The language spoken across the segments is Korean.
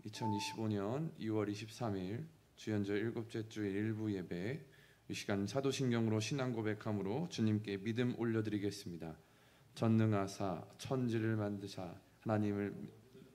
2025년 2월 23일 주연절 일곱째 주 일부 예배, 이 시간 사도신경으로 신앙 고백함으로 주님께 믿음 올려드리겠습니다. 전능하사 천지를 만드사 하나님을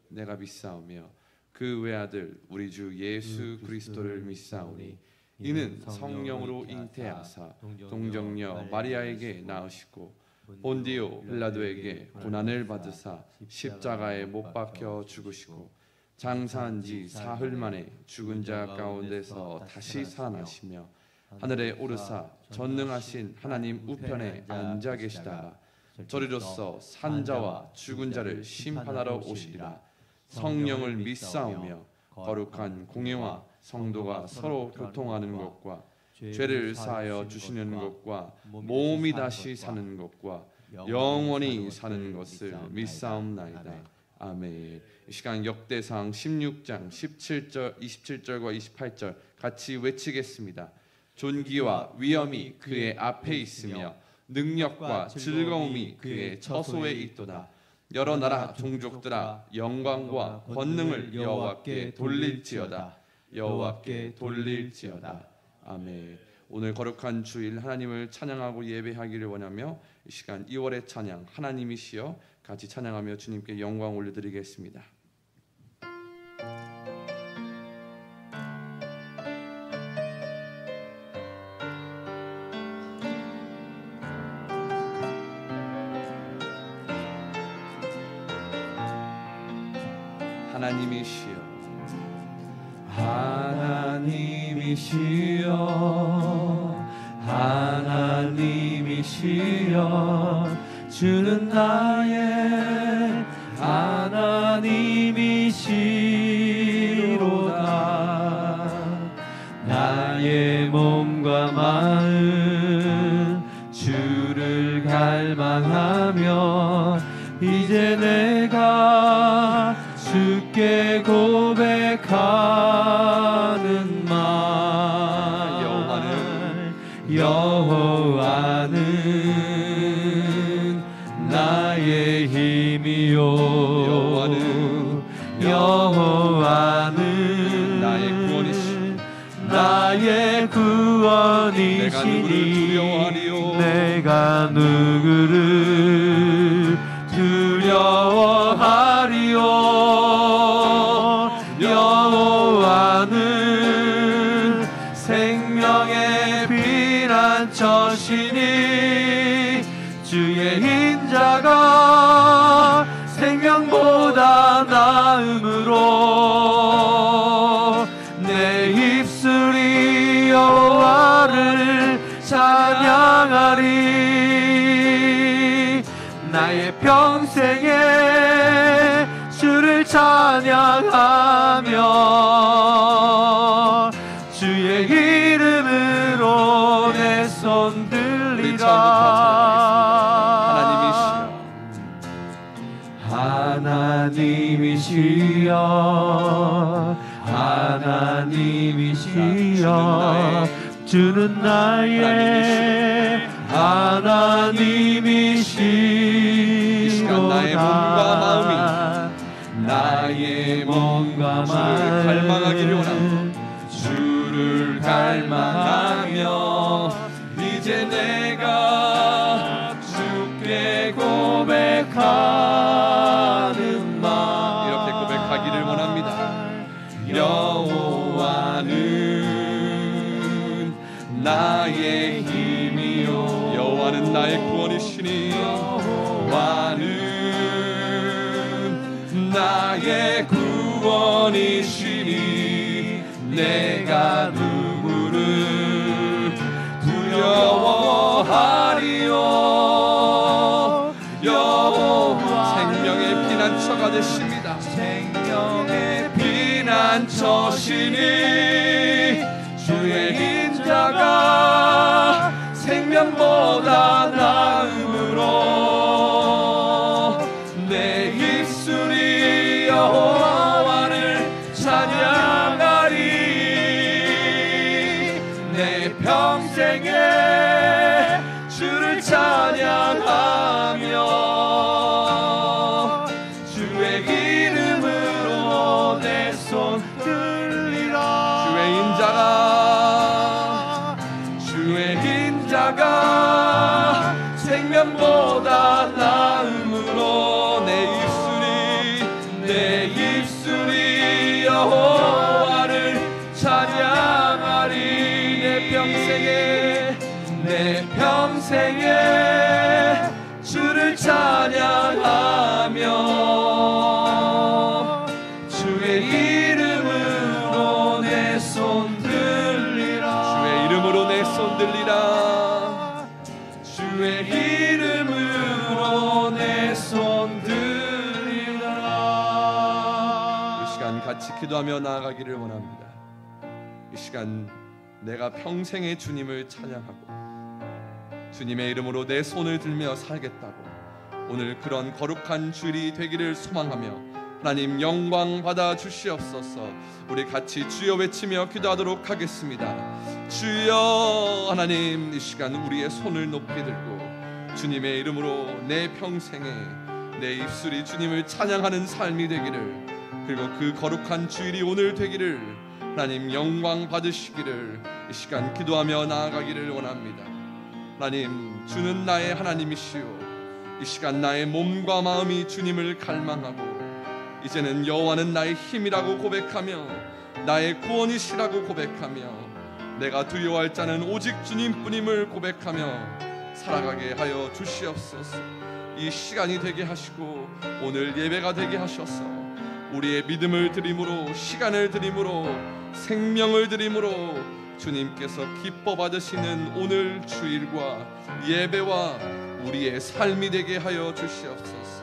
내가 믿사오며 그 외아들 우리 주 예수 그리스도를 믿사오니 이는 성령으로 잉태하사 동정녀 마리아에게 낳으시고 본디오 빌라도에게 고난을 받으사 십자가에 못 박혀 죽으시고 장사한 지 사흘 만에 죽은 자 가운데서 다시 살아나시며 하늘에 오르사 전능하신 하나님 우편에 앉아 계시다가 저리로서 산자와 죽은 자를 심판하러 오시리라. 성령을 믿사오며 거룩한 공예와 성도가 서로 교통하는 것과 죄를 사하여 주시는 것과 몸이 다시 사는 것과 영원히 사는 것을 믿사옵나이다. 아멘. 이 시간 역대상 16장 27절과 28절 같이 외치겠습니다. 존귀와 위엄이 그의 앞에 있으며 능력과 즐거움이 그의 처소에 있도다. 여러 나라 종족들아 영광과 권능을 여호와께 돌릴지어다. 여호와께 돌릴지어다. 아멘. 오늘 거룩한 주일 하나님을 찬양하고 예배하기를 원하며 이 시간 2월의 찬양 하나님이시여 같이 찬양하며 주님께 영광 올려드리겠습니다. 하나님이시여 하나님이시여 하나님이시여 주는 나의 하나님이시로다. 나의 몸과 마음 주를 갈망하며 이제 내가 주께 고백하는 말 여호와는 나의 힘이요 여호와는 나의 구원이시니 내가 누구를 두려워하리요 여호와는 생명의 피난처시니 주의 인자가 생명보다 나음으로 내 입술이 여호와를 찬양하리. 나의 평생에 주를 찬양하며 주의 이름으로 내 손 들리라. 하나님이시여 하나님이시여 주는 나의 하나님이시로다. 나의 몸과 마음이 갈망하기를 원하며 주를 갈망하며 이제 내가 주께 고백하는 말 이렇게 고백하기를 원합니다. 여호와는 나의 힘이요 여호와는 나의 구원이시니 여호와는 나의 구원이시니 내가 누구를 두려워하리요 여호와 생명의 피난처가 되십니다. 생명의 피난처시니 주의 인자가 생명보다 나음으로 내 입술이 여호와를 찬양하리. 내 평생에 주를 찬양하며 주의 이름으로 내 손 평생에 주를 찬양하며 주의 이름으로 내 손 들리라. 주의 이름으로 내 손 들리라. 주의 이름으로 내 손 들리라. 이 시간 같이 기도하며 나아가기를 원합니다. 이 시간 내가 평생에 주님을 찬양하고 주님의 이름으로 내 손을 들며 살겠다고 오늘 그런 거룩한 주일이 되기를 소망하며 하나님 영광 받아 주시옵소서. 우리 같이 주여 외치며 기도하도록 하겠습니다. 주여. 하나님, 이 시간 우리의 손을 높이 들고 주님의 이름으로 내 평생에 내 입술이 주님을 찬양하는 삶이 되기를, 그리고 그 거룩한 주일이 오늘 되기를 하나님 영광 받으시기를 이 시간 기도하며 나아가기를 원합니다. 하나님, 주는 나의 하나님이시오. 이 시간 나의 몸과 마음이 주님을 갈망하고 이제는 여호와는 나의 힘이라고 고백하며 나의 구원이시라고 고백하며 내가 두려워할 자는 오직 주님뿐임을 고백하며 살아가게 하여 주시옵소서. 이 시간이 되게 하시고 오늘 예배가 되게 하셔서 우리의 믿음을 드림으로, 시간을 드림으로, 생명을 드림으로 주님께서 기뻐 받으시는 오늘 주일과 예배와 우리의 삶이 되게 하여 주시옵소서.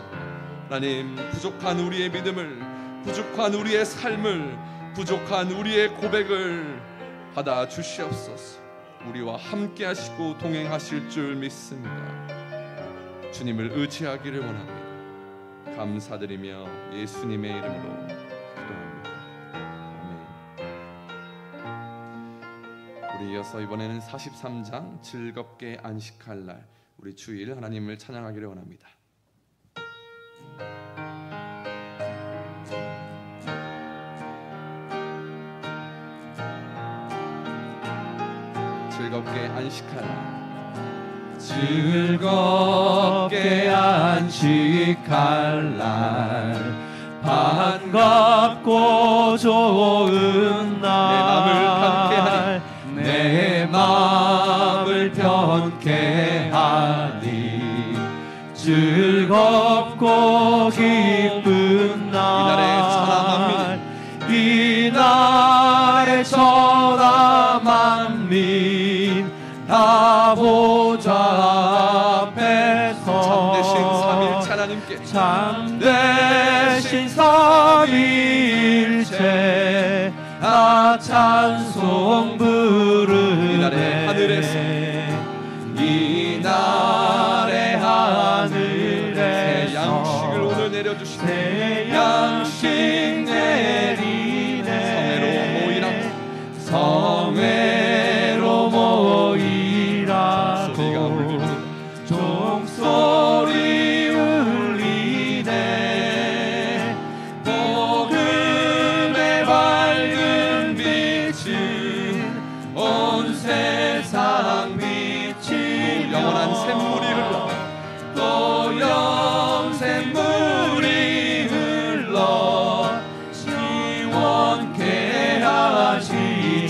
하나님, 부족한 우리의 믿음을, 부족한 우리의 삶을, 부족한 우리의 고백을 받아 주시옵소서. 우리와 함께 하시고 동행하실 줄 믿습니다. 주님을 의지하기를 원합니다. 감사드리며 예수님의 이름으로 기도합니다. 아멘. 우리 이어서 이번에는 43장 즐겁게 안식할 날, 우리 주일 하나님을 찬양하기를 원합니다. 즐겁게 안식할 날, 즐겁게 안식할 날, 반갑고 좋은 날, 내 마음을 편케 하니 즐겁고 기쁜 날, 이날의 천하 만민 다 보좌 앞에서 참되신 삼위일체 다 찬송 부르네. 이날의 하늘에서 양식을 오늘 내려주시네. 새 양식 내리네. 성회로 모이라고 종소리 울리네. 복음의 밝은 빛은 온 세상 비치며 영원한 샘물이 흘러, 또 영샘물이 흘러 시원케 하시네.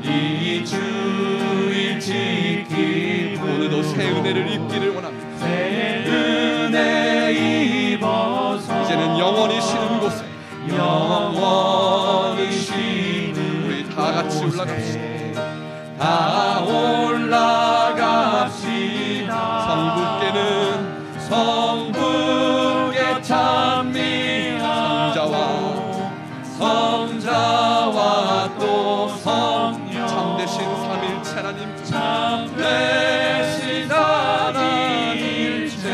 이 주일 지킴으로 오늘도 새 은혜를 입기를 원합니다. 새 은혜 입어서 이제는 영원히 쉬는 곳에, 영원히 쉬는 우리 다 같이 올라갑시다. 다 올라갑시다. 성부께 찬미하고 성자와 또 성령 참되신 삼일체 하나님, 참되신 삼일체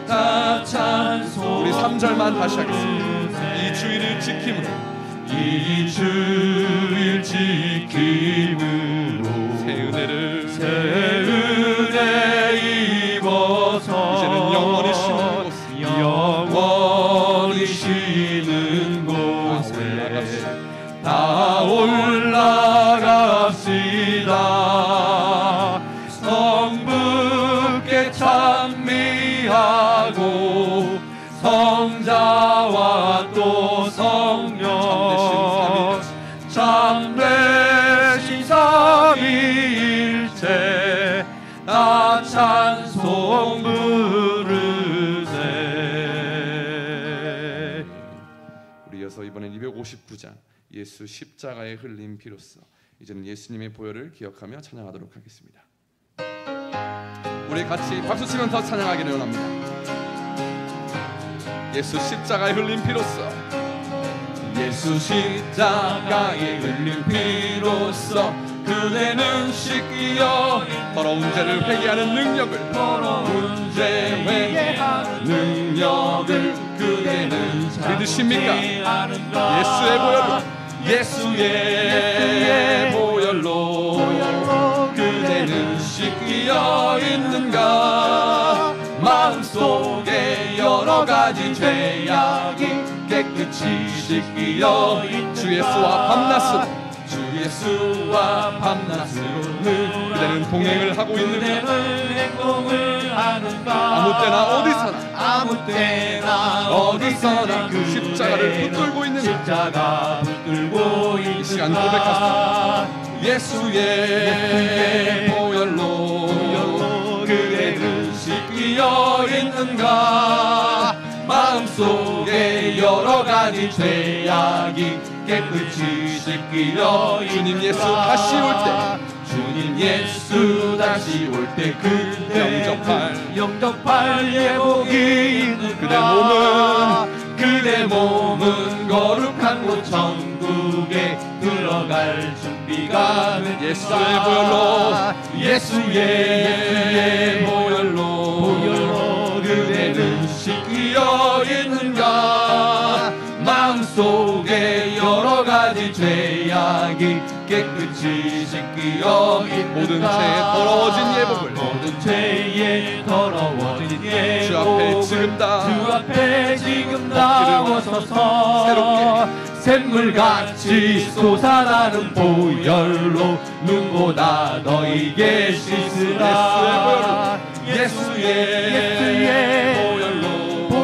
다 찬송. 우리 3절만 다시 하겠습니다. 이 주일을 지킴으로, 이 주일 지킴으로 새 은혜를 입어서 이제는 영원히 쉬는 곳, 영원히 쉬는 곳에 다 올라갑시다. 성부께 찬미하고 성자와 또 성령 참되신 삼위일체 이어서 이번엔 259장 예수 십자가에 흘린 피로써 이제는 예수님의 보혈을 기억하며 찬양하도록 하겠습니다. 우리 같이 박수치면서 찬양하기를 원합니다. 예수 십자가에 흘린 피로써 예수 십자가에 흘린 피로써 그대는 씻기어 더러운 죄를 회개하는 능력을 더러운 죄 회개하는 능력을 그대는 믿으십니까? 예수의 보혈로 그대는 씻기어 있는가? 마음속에 여러 가지 죄악이 깨끗이 씻기어 있는가? 주 예수와 밤낮으로 주 예수와 밤낮으로 그대는 동행을 하고 있는가? 행동을 하는가? 아무 때나 어디서나 그 십자가를 붙들고 있는가? 십자가 붙들고 있는가? 이 시간 고백하십니다. 예수의 보혈로 그대는 씻기어 있는가? 마음속에 여러 가지 죄악이 깨끗이 씻기어 있는가? 주님 예수 다시 올 때 주님 예수 다시 올 때 그대 영접할 예복이 있는가? 그대 몸은 거룩한 곳 천국에 들어갈 준비가 된 예수의 보혈로 그대는 씻기어 있는가? 마음속에 여러 가지 죄악이 깨끗이 씻기어 있는가? 모든 죄에 더러워진 예복을 모든 죄에 더러워진 예복 주 앞에 지금 다 나와서서 새롭게 샘물같이 솟아나는 보혈로 눈보다 너희게 씻으라. 예수의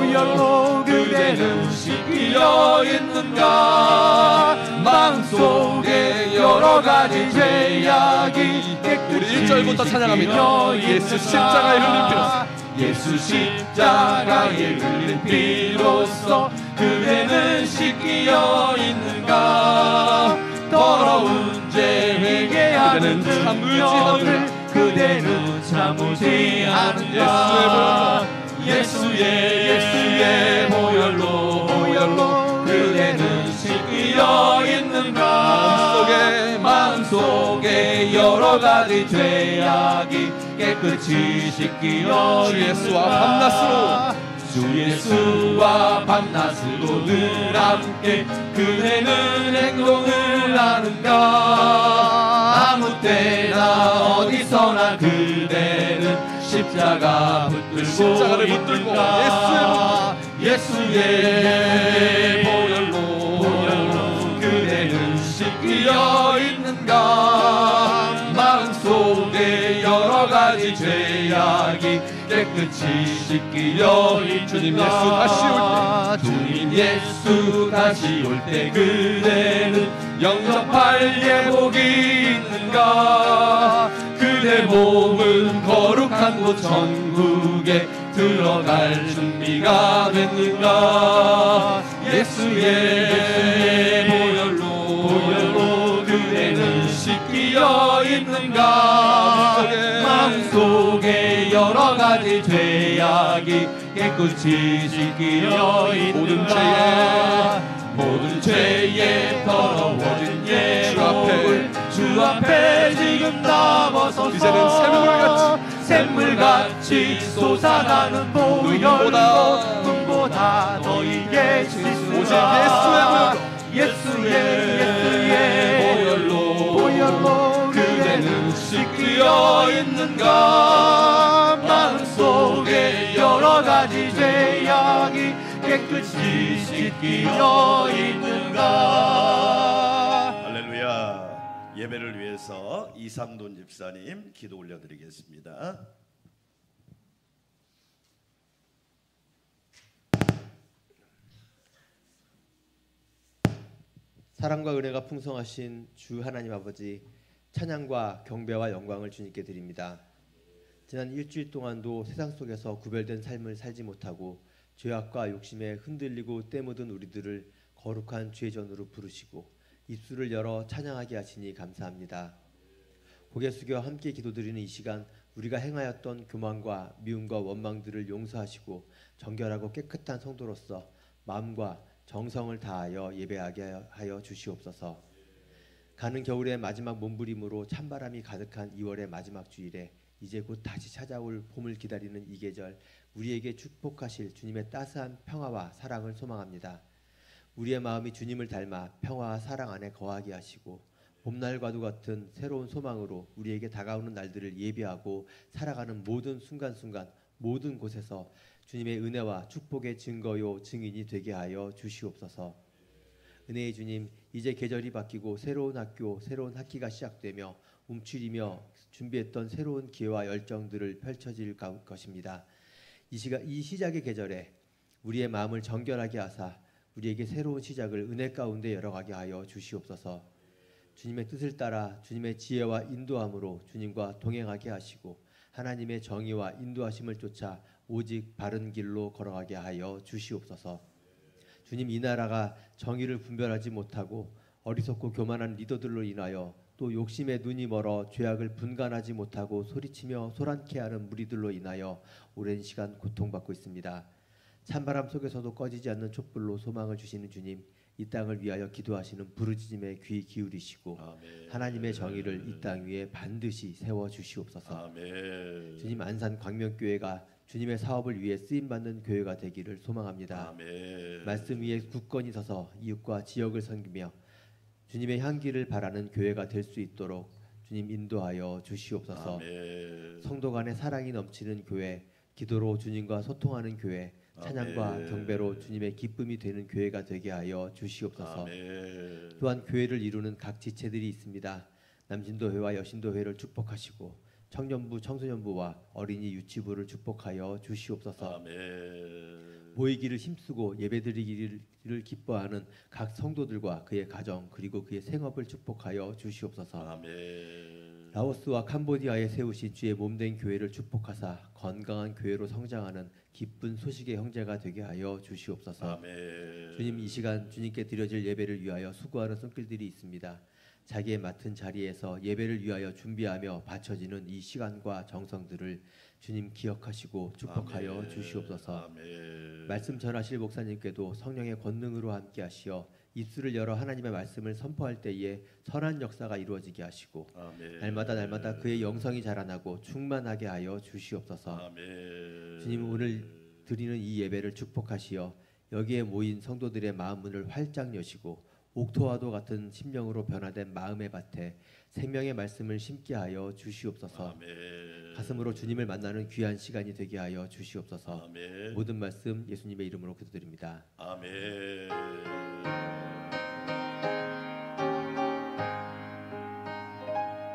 보혈로 그대는 씻기어 있는가? 마음속에 여러 가지 죄악이 우리 1절부터 찬양합니다. 예수 십자가에 흘린 피로써 예수 십자가에 흘린 피로써 그대는 씻기어 있는가? 더러운 죄 회개하는 능력을 그대는 참으지 않는가? 예수의 보혈로 그대는 씻기어 있는가? 마음속에 여러 가지 죄악이 깨끗이 씻기어 주 예수와 주 예수와 밤낮으로 늘 함께 그대는 행동을 하는가? 아무 때나 어디서나 그대는 십자가를 붙들고 있는가? 예수의 보혈로 그대는 씻기어 있는가? 마음속에 여러 가지 죄악이 깨끗이 씻기어 있는가? 주님 예수 다시 올 때 그대는 영접할 예복이 있는가? 그대 몸은 거룩한 곳 천국에 들어갈 준비가 됐는가? 예수의 보혈로 그대는 씻기어 있는가? 마음속에 여러 가지 죄악이 깨끗이 씻기어 있는가? 모든 죄에 더러워진 예복을 주 앞에 지금 다 벗어서 이제는 샘물같이 솟아나는 보혈로 눈보다 너희에게 씻으라. 예수의 보혈로 그대는 씻기어 있는가? 마음속에 여러 가지 죄악이 깨끗이 씻기어 있는가? 할렐루야. 예배를 위해서 이상돈 집사님 기도 올려드리겠습니다. 사랑과 은혜가 풍성하신 주 하나님 아버지, 찬양과 경배와 영광을 주님께 드립니다. 지난 일주일 동안도 세상 속에서 구별된 삶을 살지 못하고 죄악과 욕심에 흔들리고 때묻은 우리들을 거룩한 주의 전으로 부르시고 입술을 열어 찬양하게 하시니 감사합니다. 고개 숙여 함께 기도드리는 이 시간 우리가 행하였던 교만과 미움과 원망들을 용서하시고 정결하고 깨끗한 성도로서 마음과 정성을 다하여 예배하게 하여 주시옵소서. 가는 겨울의 마지막 몸부림으로 찬바람이 가득한 2월의 마지막 주일에 이제 곧 다시 찾아올 봄을 기다리는 이 계절 우리에게 축복하실 주님의 따스한 평화와 사랑을 소망합니다. 우리의 마음이 주님을 닮아 평화와 사랑 안에 거하게 하시고 봄날과도 같은 새로운 소망으로 우리에게 다가오는 날들을 예비하고 살아가는 모든 순간순간 모든 곳에서 주님의 은혜와 축복의 증거요 증인이 되게 하여 주시옵소서. 은혜의 주님, 이제 계절이 바뀌고 새로운 학교, 새로운 학기가 시작되며 움츠리며 준비했던 새로운 기회와 열정들을 펼쳐질 것입니다. 이 시작의 계절에 우리의 마음을 정결하게 하사 우리에게 새로운 시작을 은혜 가운데 열어가게 하여 주시옵소서. 주님의 뜻을 따라 주님의 지혜와 인도함으로 주님과 동행하게 하시고 하나님의 정의와 인도하심을 쫓아 오직 바른 길로 걸어가게 하여 주시옵소서. 주님, 이 나라가 정의를 분별하지 못하고 어리석고 교만한 리더들로 인하여 또 욕심에 눈이 멀어 죄악을 분간하지 못하고 소리치며 소란케 하는 무리들로 인하여 오랜 시간 고통받고 있습니다. 찬바람 속에서도 꺼지지 않는 촛불로 소망을 주시는 주님, 이 땅을 위하여 기도하시는 부르짖음에 귀 기울이시고 아멘. 하나님의 정의를 이 땅 위에 반드시 세워 주시옵소서. 아멘. 주님, 안산 광명교회가 주님의 사업을 위해 쓰임 받는 교회가 되기를 소망합니다. 아멘. 말씀 위에 굳건히 서서 이웃과 지역을 섬기며 주님의 향기를 바라는 교회가 될 수 있도록 주님 인도하여 주시옵소서. 아멘. 성도 간의 사랑이 넘치는 교회, 기도로 주님과 소통하는 교회, 찬양과 아멘. 경배로 주님의 기쁨이 되는 교회가 되게 하여 주시옵소서. 아멘. 또한 교회를 이루는 각 지체들이 있습니다. 남진도회와 여신도회를 축복하시고 청년부, 청소년부와 어린이 유치부를 축복하여 주시옵소서. 아멘. 모이기를 힘쓰고 예배드리기를 기뻐하는 각 성도들과 그의 가정 그리고 그의 생업을 축복하여 주시옵소서. 아멘. 라오스와 캄보디아에 세우신 주의 몸된 교회를 축복하사 건강한 교회로 성장하는 기쁜 소식의 형제가 되게 하여 주시옵소서. 아멘. 주님, 이 시간 주님께 드려질 예배를 위하여 수고하는 손길들이 있습니다. 자기의 맡은 자리에서 예배를 위하여 준비하며 바쳐지는 이 시간과 정성들을 주님 기억하시고 축복하여 아멘. 주시옵소서. 아멘. 말씀 전하실 목사님께도 성령의 권능으로 함께 하시어 입술을 열어 하나님의 말씀을 선포할 때에 선한 역사가 이루어지게 하시고 아멘. 날마다 그의 영성이 자라나고 충만하게 하여 주시옵소서. 아멘. 주님, 오늘 드리는 이 예배를 축복하시어 여기에 모인 성도들의 마음 문을 활짝 여시고 옥토와도 같은 심령으로 변화된 마음의 밭에 생명의 말씀을 심게 하여 주시옵소서. 아멘. 가슴으로 주님을 만나는 귀한 시간이 되게 하여 주시옵소서. 아멘. 모든 말씀 예수님의 이름으로 기도드립니다. 아멘.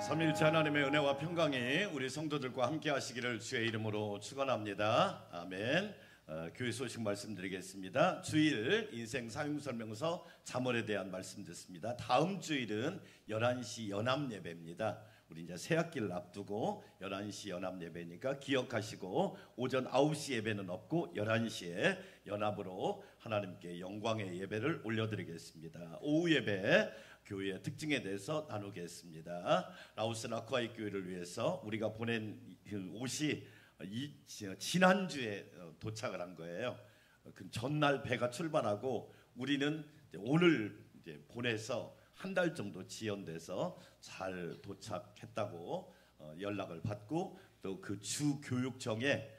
삼일째 하나님의 은혜와 평강이 우리 성도들과 함께 하시기를 주의 이름으로 축원합니다. 아멘. 교회 소식 말씀드리겠습니다. 주일 인생 사용설명서 잠언에 대한 말씀 듣습니다. 다음 주일은 11시 연합 예배입니다. 우리 이제 새 학기를 앞두고 11시 연합 예배니까 기억하시고 오전 9시 예배는 없고 11시에 연합으로 하나님께 영광의 예배를 올려드리겠습니다. 오후 예배 교회의 특징에 대해서 나누겠습니다. 라오스 나쿠아이 교회를 위해서 우리가 보낸 옷이 지난주에 도착을 한 거예요. 그 전날 배가 출발하고 우리는 오늘 이제 보내서 한 달 정도 지연돼서 잘 도착했다고 연락을 받고 또 그 주 교육청에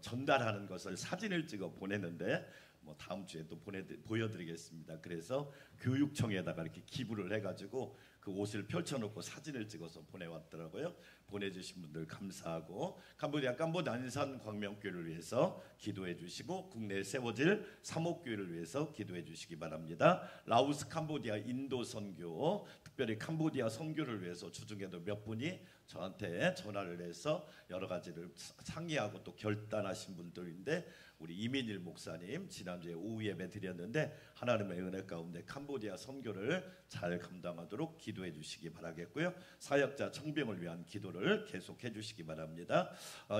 전달하는 것을 사진을 찍어 보냈는데 뭐 다음 주에 또 보여드리겠습니다. 그래서 교육청에다가 이렇게 기부를 해가지고 그 옷을 펼쳐놓고 사진을 찍어서 보내왔더라고요. 보내주신 분들 감사하고 캄보디아 안산 광명교회를 위해서 기도해 주시고 국내에 세워질 사목교회를 위해서 기도해 주시기 바랍니다. 라오스 캄보디아 인도 선교 특별히 캄보디아 선교를 위해서 주중에도 몇 분이 저한테 전화를 해서 여러 가지를 상의하고 또 결단하신 분들인데 우리 이민일 목사님 지난주에 오후 예배 드렸는데 하나님의 은혜 가운데 캄보디아 선교를 잘 감당하도록 기도해 주시기 바라겠고요. 사역자 청병을 위한 기도를 기도를 계속해 주시기 바랍니다.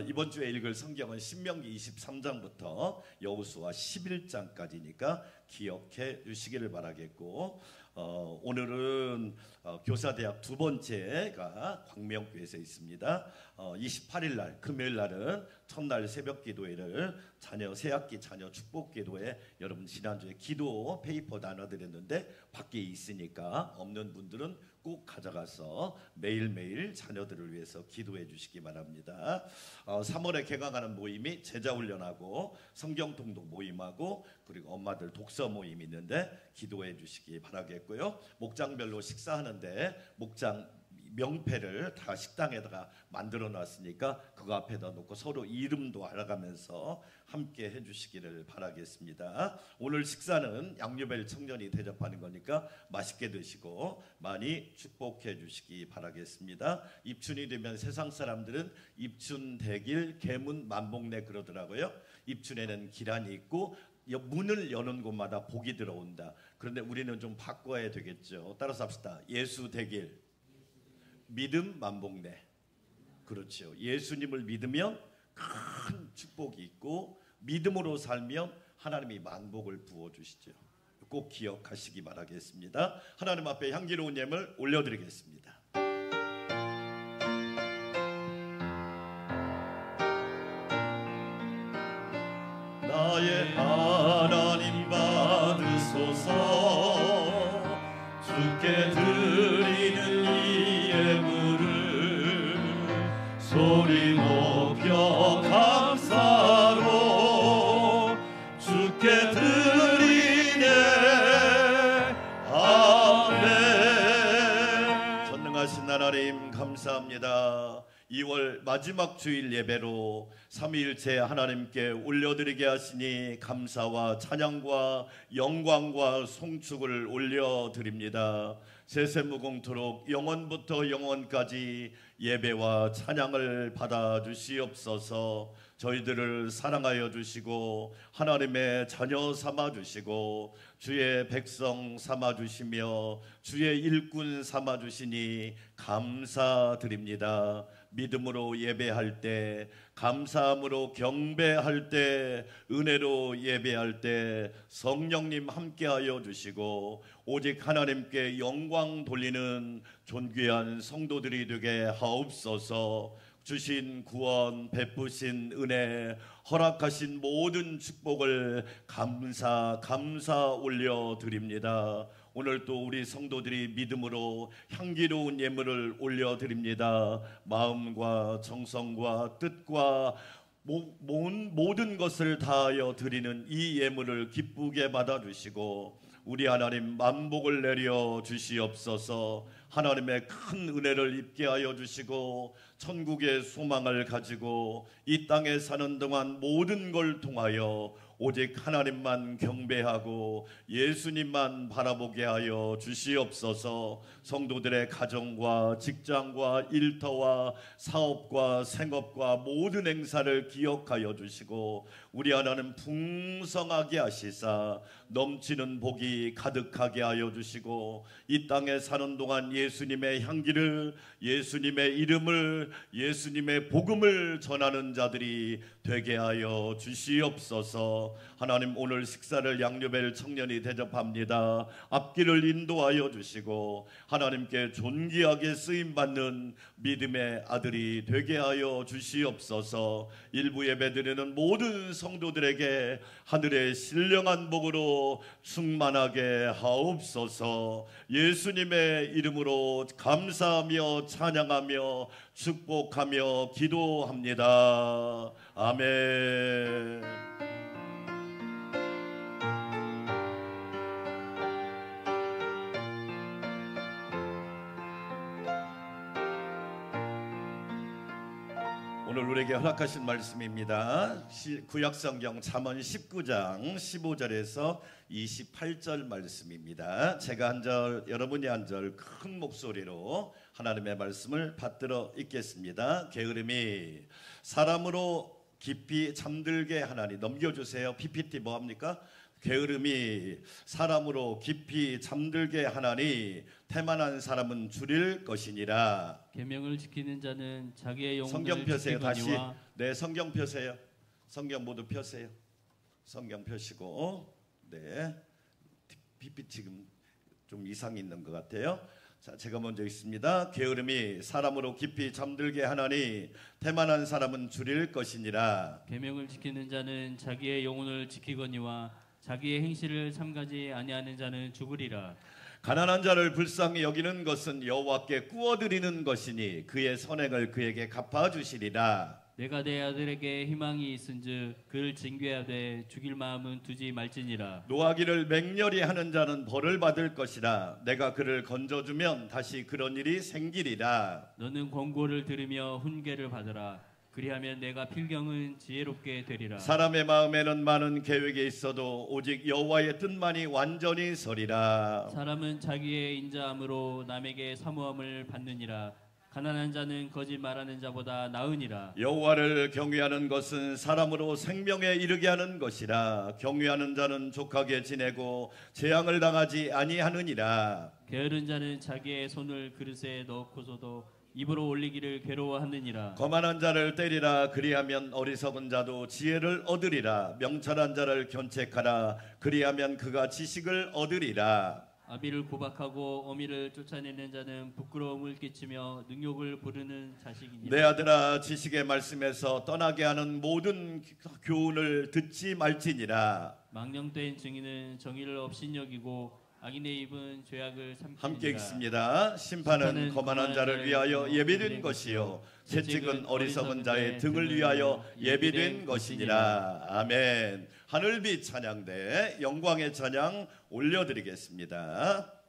이번 주에 읽을 성경은 신명기 23장부터 여호수아 11장까지니까 기억해 주시기를 바라겠고, 오늘은 교사대학 두 번째가 광명교회에서 있습니다. 28일 날 금요일 날은 첫날 새벽 기도회를 자녀 새학기 자녀 축복 기도회, 여러분 지난주에 기도 페이퍼 나눠드렸는데 밖에 있으니까 없는 분들은 꼭 가져가서 매일매일 자녀들을 위해서 기도해 주시기 바랍니다. 3월에 개강하는 모임이 제자훈련하고 성경통독 모임하고 그리고 엄마들 독서 모임이 있는데 기도해 주시기 바라겠고요. 목장별로 식사하는데 목장 명패를 다 식당에다가 만들어 놨으니까 그거 앞에다 놓고 서로 이름도 알아가면서 함께 해주시기를 바라겠습니다. 오늘 식사는 양유벨 청년이 대접하는 거니까 맛있게 드시고 많이 축복해 주시기 바라겠습니다. 입춘이 되면 세상 사람들은 입춘 대길 계문 만복내 그러더라고요. 입춘에는 기란이 있고 문을 여는 곳마다 복이 들어온다. 그런데 우리는 좀 바꿔야 되겠죠. 따라서 합시다. 예수 대길 믿음 만복내. 그렇죠. 예수님을 믿으면 큰 축복이 있고 믿음으로 살면 하나님이 만복을 부어주시죠. 꼭 기억하시기 바라겠습니다. 하나님 앞에 향기로운 예물 올려드리겠습니다. 나의 하나님 받으소서. 주께 드리는 이 예물을 소리 높여 감사로 주께 드리네. 아멘. 전능하신 하나님 감사합니다. 2월 마지막 주일 예배로 삼위일체 하나님께 올려드리게 하시니 감사와 찬양과 영광과 송축을 올려드립니다. 세세무공토록 영원부터 영원까지 예배와 찬양을 받아 주시옵소서. 저희들을 사랑하여 주시고 하나님의 자녀 삼아 주시고 주의 백성 삼아 주시며 주의 일꾼 삼아 주시니 감사드립니다. 믿음으로 예배할 때, 감사함으로 경배할 때, 은혜로 예배할 때 성령님 함께하여 주시고 오직 하나님께 영광 돌리는 존귀한 성도들이 되게 하옵소서. 주신 구원, 베푸신 은혜, 허락하신 모든 축복을 감사 올려드립니다. 오늘 또 우리 성도들이 믿음으로 향기로운 예물을 올려드립니다. 마음과 정성과 뜻과 모든 것을 다하여 드리는 이 예물을 기쁘게 받아주시고 우리 하나님 만복을 내려 주시옵소서. 하나님의 큰 은혜를 입게 하여 주시고 천국의 소망을 가지고 이 땅에 사는 동안 모든 걸 통하여 오직 하나님만 경배하고 예수님만 바라보게 하여 주시옵소서. 성도들의 가정과 직장과 일터와 사업과 생업과 모든 행사를 기억하여 주시고 우리 하나님 풍성하게 하시사 넘치는 복이 가득하게 하여 주시고 이 땅에 사는 동안 예수님의 향기를, 예수님의 이름을, 예수님의 복음을 전하는 자들이 되게 하여 주시옵소서. 하나님 오늘 식사를 양유벨 청년이 대접합니다. 앞길을 인도하여 주시고 하나님께 존귀하게 쓰임받는 믿음의 아들이 되게 하여 주시옵소서. 일부 예배드리는 모든 성도들에게 하늘의 신령한 복으로 충만하게 하옵소서. 예수님의 이름으로 감사하며 찬양하며 축복하며 기도합니다. 아멘. 오늘 우리에게 허락하신 말씀입니다. 구약성경 잠언 19장 15절에서 28절 말씀입니다. 제가 한 절, 여러분이 한 절 큰 목소리로 하나님의 말씀을 받들어 읽겠습니다. 게으름이 사람으로 깊이 잠들게 하나니. 넘겨주세요. PPT 뭐합니까? 게으름이 사람으로 깊이 잠들게 하나니 태만한 사람은 줄일 것이니라. 계명을 지키는 자는 자기의 성경 영혼을 펴세요. 다시. 지키거니와 네, 성경 펴세요. 성경 모두 펴세요. 성경 펴시고. 네, PPT 지금 좀 이상이 있는 것 같아요. 자, 제가 먼저 읽습니다. 게으름이 사람으로 깊이 잠들게 하나니 태만한 사람은 줄일 것이니라. 계명을 지키는 자는 자기의 영혼을 지키거니와 자기의 행실을 삼가지 아니하는 자는 죽으리라. 가난한 자를 불쌍히 여기는 것은 여호와께 꾸어드리는 것이니 그의 선행을 그에게 갚아주시리라. 내가 내 아들에게 희망이 있은즉 그를 징계하되 죽일 마음은 두지 말지니라. 노하기를 맹렬히 하는 자는 벌을 받을 것이라. 내가 그를 건져주면 다시 그런 일이 생기리라. 너는 권고를 들으며 훈계를 받으라. 그리하면 내가 필경은 지혜롭게 되리라. 사람의 마음에는 많은 계획이 있어도 오직 여호와의 뜻만이 완전히 서리라. 사람은 자기의 인자함으로 남에게 사모함을 받느니라. 가난한 자는 거짓말하는 자보다 나으니라. 여호와를 경외하는 것은 사람으로 생명에 이르게 하는 것이라. 경외하는 자는 족하게 지내고 재앙을 당하지 아니하느니라. 게으른 자는 자기의 손을 그릇에 넣고서도 입으로 올리기를 괴로워하느니라. 거만한 자를 때리라. 그리하면 어리석은 자도 지혜를 얻으리라. 명철한 자를 견책하라. 그리하면 그가 지식을 얻으리라. 아비를 구박하고 어미를 쫓아내는 자는 부끄러움을 끼치며 능욕을 부르는 자식이니라. 내 아들아, 지식의 말씀에서 떠나게 하는 모든 교훈을 듣지 말지니라. 망령된 증인은 정의를 업신여기고 악인의 입은 죄악을 삼키니라. 함께 읽습니다. 심판은 거만한 자를 위하여 예비된 것이요 채찍은 어리석은 자의 등을 위하여 예비된 것이니라. 아멘. 하늘빛 찬양대 영광의 찬양 올려드리겠습니다.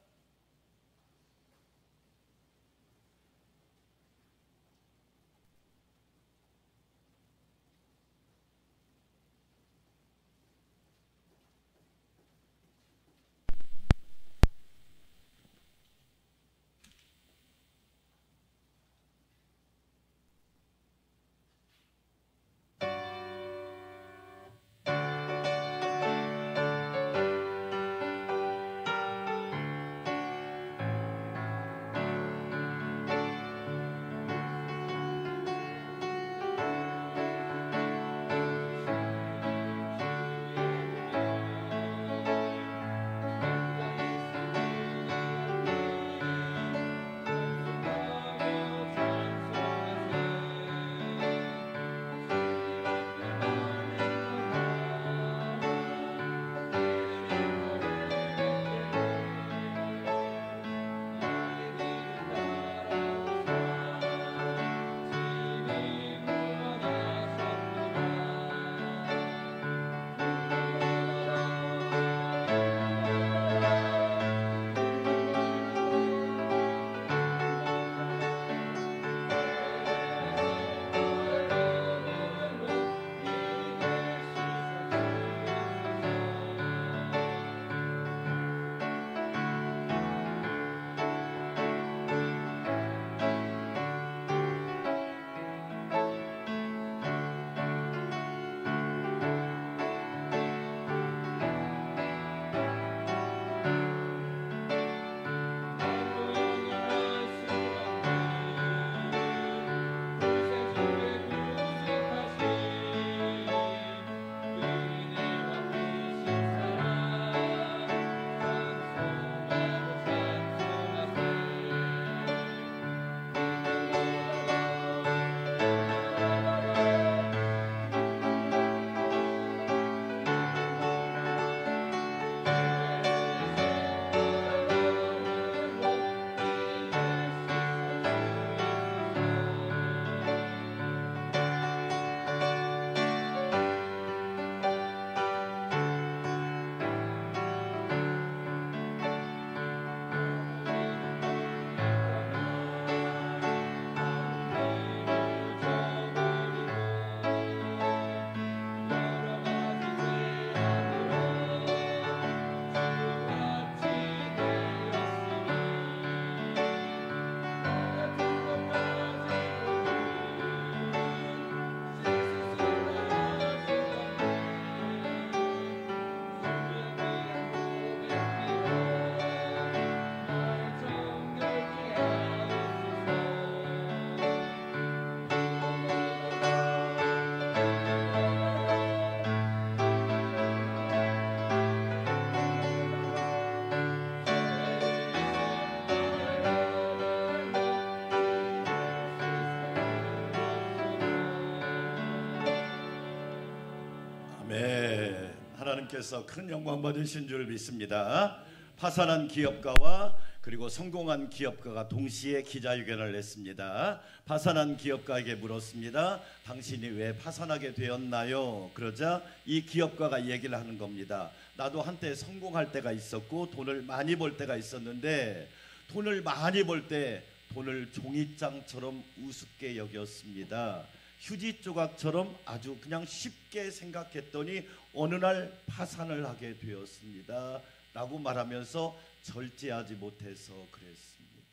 하나님께서 큰 영광 받으신 줄 믿습니다. 파산한 기업가와 그리고 성공한 기업가가 동시에 기자회견을 했습니다. 파산한 기업가에게 물었습니다. 당신이 왜 파산하게 되었나요? 그러자 이 기업가가 얘기를 하는 겁니다. 나도 한때 성공할 때가 있었고 돈을 많이 벌 때가 있었는데 돈을 많이 벌 때 돈을 종이장처럼 우습게 여겼습니다. 휴지 조각처럼 아주 그냥 쉽게 생각했더니 어느 날 파산을 하게 되었습니다. 라고 말하면서 절제하지 못해서 그랬습니다.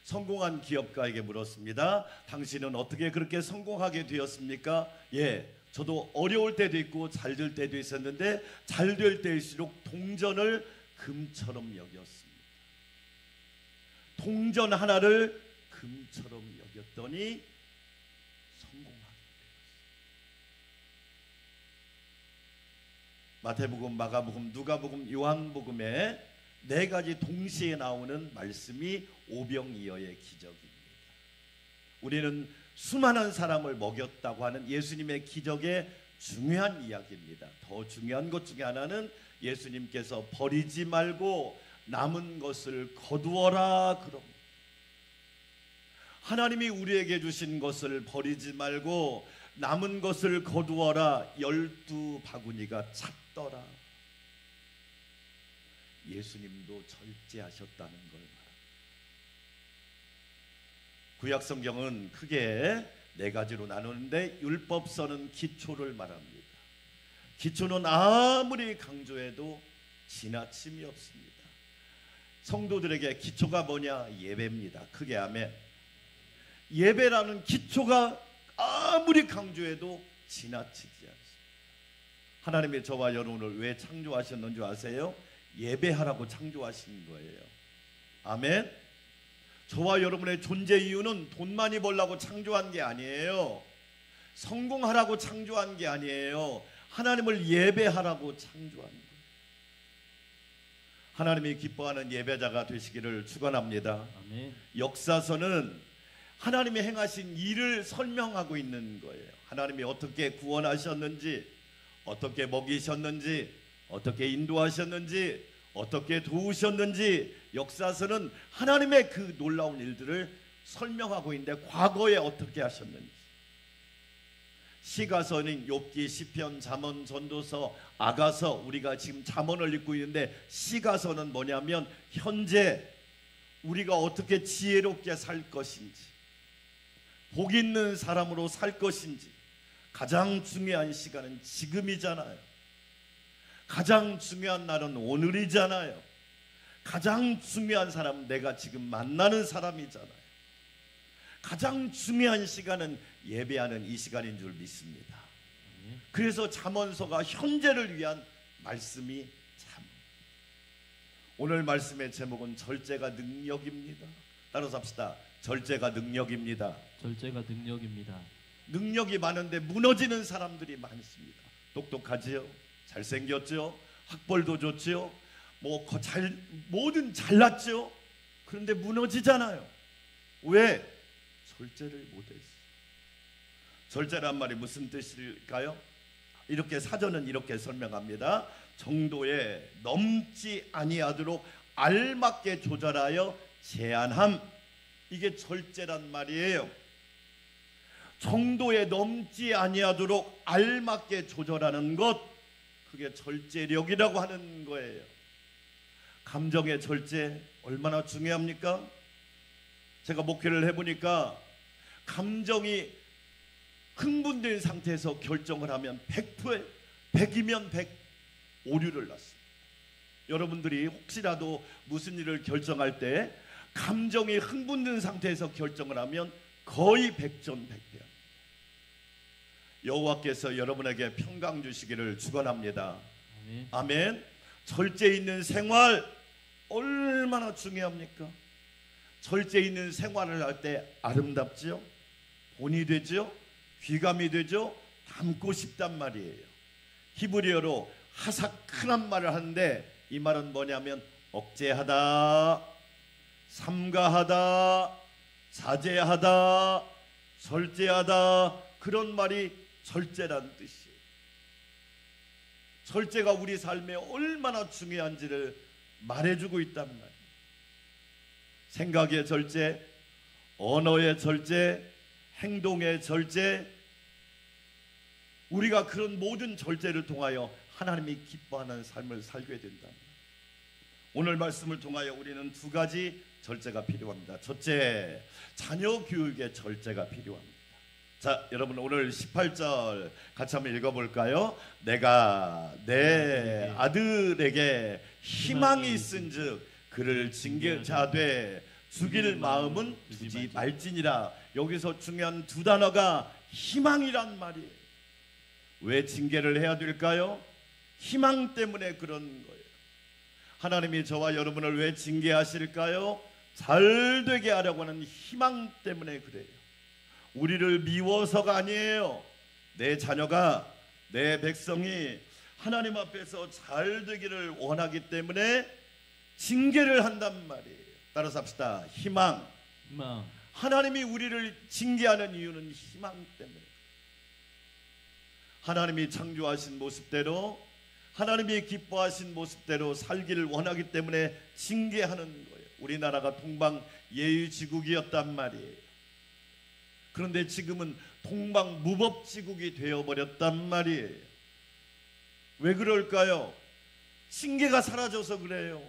성공한 기업가에게 물었습니다. 당신은 어떻게 그렇게 성공하게 되었습니까? 예, 저도 어려울 때도 있고 잘 될 때도 있었는데 잘 될 때일수록 동전을 금처럼 여겼습니다. 동전 하나를 금처럼 여겼더니 성공하게 되었습니다. 마태복음, 마가복음, 누가복음, 요한복음에 4가지 동시에 나오는 말씀이 오병이어의 기적입니다. 우리는 수많은 사람을 먹였다고 하는 예수님의 기적의 중요한 이야기입니다. 더 중요한 것 중에 하나는 예수님께서 버리지 말고 남은 것을 거두어라 그럽니다. 하나님이 우리에게 주신 것을 버리지 말고 남은 것을 거두어라. 12바구니가 찼더라. 예수님도 절제하셨다는 걸 말합니다. 구약 성경은 크게 4가지로 나누는데 율법서는 기초를 말합니다. 기초는 아무리 강조해도 지나침이 없습니다. 성도들에게 기초가 뭐냐? 예배입니다. 크게 아멘. 예배라는 기초가 아무리 강조해도 지나치지 않습니다. 하나님이 저와 여러분을 왜 창조하셨는 줄 아세요? 예배하라고 창조하신 거예요. 아멘. 저와 여러분의 존재 이유는 돈 많이 벌라고 창조한 게 아니에요. 성공하라고 창조한 게 아니에요. 하나님을 예배하라고 창조한 거예요. 하나님이 기뻐하는 예배자가 되시기를 축원합니다. 아멘. 역사서는 하나님이 행하신 일을 설명하고 있는 거예요. 하나님이 어떻게 구원하셨는지, 어떻게 먹이셨는지, 어떻게 인도하셨는지, 어떻게 도우셨는지, 역사서는 하나님의 그 놀라운 일들을 설명하고 있는데 과거에 어떻게 하셨는지. 시가서는 욥기, 시편, 잠언, 전도서, 아가서, 우리가 지금 잠언을 읽고 있는데 시가서는 뭐냐면 현재 우리가 어떻게 지혜롭게 살 것인지, 복 있는 사람으로 살 것인지. 가장 중요한 시간은 지금이잖아요. 가장 중요한 날은 오늘이잖아요. 가장 중요한 사람은 내가 지금 만나는 사람이잖아요. 가장 중요한 시간은 예배하는 이 시간인 줄 믿습니다. 그래서 잠언서가 현재를 위한 말씀이 참. 오늘 말씀의 제목은 절제가 능력입니다. 따라서 합시다. 절제가 능력입니다. 절제가 능력입니다. 능력이 많은데 무너지는 사람들이 많습니다. 똑똑하지요? 잘생겼죠? 학벌도 좋지요? 뭐든 잘났죠? 그런데 무너지잖아요. 왜? 절제를 못했어요. 절제란 말이 무슨 뜻일까요? 이렇게 사전은 이렇게 설명합니다. 정도에 넘지 아니하도록 알맞게 조절하여 제한함. 이게 절제란 말이에요. 정도에 넘지 아니하도록 알맞게 조절하는 것, 그게 절제력이라고 하는 거예요. 감정의 절제 얼마나 중요합니까? 제가 목회를 해보니까 감정이 흥분된 상태에서 결정을 하면 100이면 100 오류를 낳습니다. 여러분들이 혹시라도 무슨 일을 결정할 때 감정이 흥분된 상태에서 결정을 하면 거의 100전 100패입니다. 여호와께서 여러분에게 평강 주시기를 축원합니다. 아멘. 아멘. 절제 있는 생활 얼마나 중요합니까? 절제 있는 생활을 할 때 아름답지요? 본이 되죠? 귀감이 되죠? 닮고 싶단 말이에요. 히브리어로 하사크란 말을 하는데 이 말은 뭐냐면 억제하다, 삼가하다, 자제하다, 절제하다, 그런 말이 절제란 뜻이에요. 절제가 우리 삶에 얼마나 중요한지를 말해주고 있단 말이에요. 생각의 절제, 언어의 절제, 행동의 절제, 우리가 그런 모든 절제를 통하여 하나님이 기뻐하는 삶을 살게 된다. 오늘 말씀을 통하여 우리는 두 가지 절제가 필요합니다. 첫째, 자녀 교육의 절제가 필요합니다. 자, 여러분 오늘 18절 같이 한번 읽어볼까요? 내가 내 아들에게 희망이 있은즉 그를 징계자되 죽일 마음은 두지 말지니라. 여기서 중요한 두 단어가 희망이란 말이에요. 왜 징계를 해야 될까요? 희망 때문에 그런 거예요. 하나님이 저와 여러분을 왜 징계하실까요? 잘 되게 하려고 하는 희망 때문에 그래요. 우리를 미워서가 아니에요. 내 자녀가, 내 백성이 하나님 앞에서 잘 되기를 원하기 때문에 징계를 한단 말이에요. 따라서 합시다. 희망. 하나님이 우리를 징계하는 이유는 희망 때문에. 하나님이 창조하신 모습대로, 하나님이 기뻐하신 모습대로 살기를 원하기 때문에 징계하는 거예요. 우리나라가 동방예의지국이었단 말이에요. 그런데 지금은 동방무법지국이 되어버렸단 말이에요. 왜 그럴까요? 징계가 사라져서 그래요.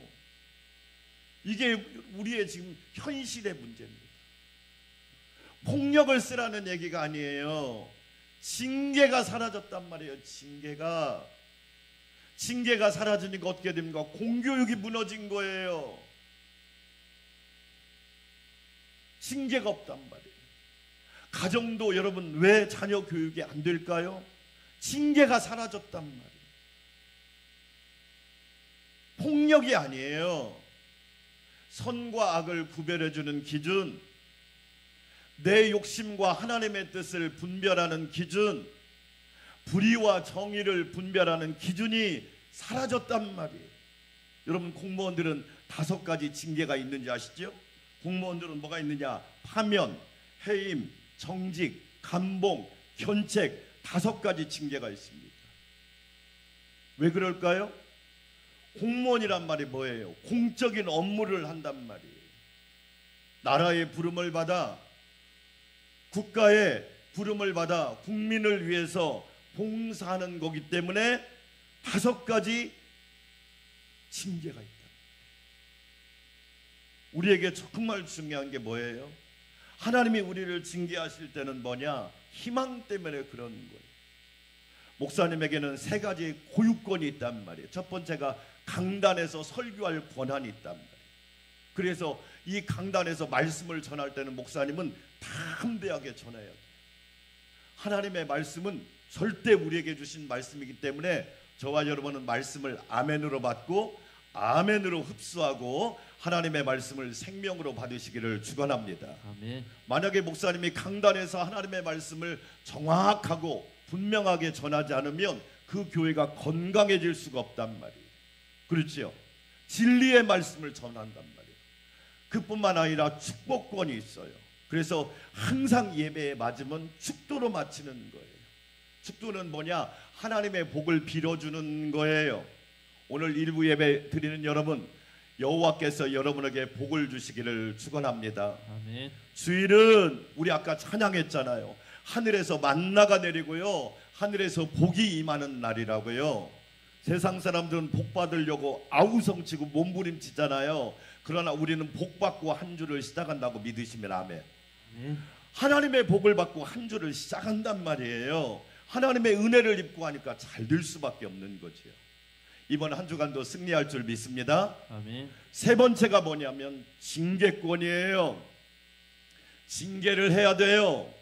이게 우리의 지금 현실의 문제입니다. 폭력을 쓰라는 얘기가 아니에요. 징계가 사라졌단 말이에요. 징계가 사라지니까 어떻게 됩니까? 공교육이 무너진 거예요. 징계가 없단 말이에요. 가정도 여러분 왜 자녀 교육이 안 될까요? 징계가 사라졌단 말이에요. 폭력이 아니에요. 선과 악을 구별해주는 기준, 내 욕심과 하나님의 뜻을 분별하는 기준, 불의와 정의를 분별하는 기준이 사라졌단 말이에요. 여러분 공무원들은 5가지 징계가 있는지 아시죠? 공무원들은 뭐가 있느냐? 파면, 해임, 정직, 감봉, 견책 5가지 징계가 있습니다. 왜 그럴까요? 공무원이란 말이 뭐예요? 공적인 업무를 한단 말이에요. 나라의 부름을 받아, 국가의 부름을 받아 국민을 위해서 봉사하는 거기 때문에 5가지 징계가 있다. 우리에게 정말 중요한 게 뭐예요? 하나님이 우리를 징계하실 때는 뭐냐? 희망 때문에 그런 거예요. 목사님에게는 3가지 고유권이 있단 말이에요. 첫 번째가 강단에서 설교할 권한이 있단 말이에요. 그래서 이 강단에서 말씀을 전할 때는 목사님은 담대하게 전해야 돼요. 하나님의 말씀은 절대 우리에게 주신 말씀이기 때문에 저와 여러분은 말씀을 아멘으로 받고 아멘으로 흡수하고 하나님의 말씀을 생명으로 받으시기를 축원합니다. 아멘. 만약에 목사님이 강단에서 하나님의 말씀을 정확하고 분명하게 전하지 않으면 그 교회가 건강해질 수가 없단 말이에요. 그렇지요? 진리의 말씀을 전한단 말이에요. 그뿐만 아니라 축복권이 있어요. 그래서 항상 예배에 맞으면 축도로 마치는 거예요. 축도는 뭐냐? 하나님의 복을 빌어주는 거예요. 오늘 일부 예배 드리는 여러분, 여호와께서 여러분에게 복을 주시기를 축원합니다. 아멘. 주일은 우리 아까 찬양했잖아요. 하늘에서 만나가 내리고요, 하늘에서 복이 임하는 날이라고요. 세상 사람들은 복 받으려고 아우성치고 몸부림치잖아요. 그러나 우리는 복 받고 한 주를 시작한다고 믿으시면 아멘. 하나님의 복을 받고 한 주를 시작한단 말이에요. 하나님의 은혜를 입고 하니까 잘 될 수밖에 없는 거지요. 이번 한 주간도 승리할 줄 믿습니다. 아멘. 3번째가 뭐냐면 징계권이에요. 징계를 해야 돼요.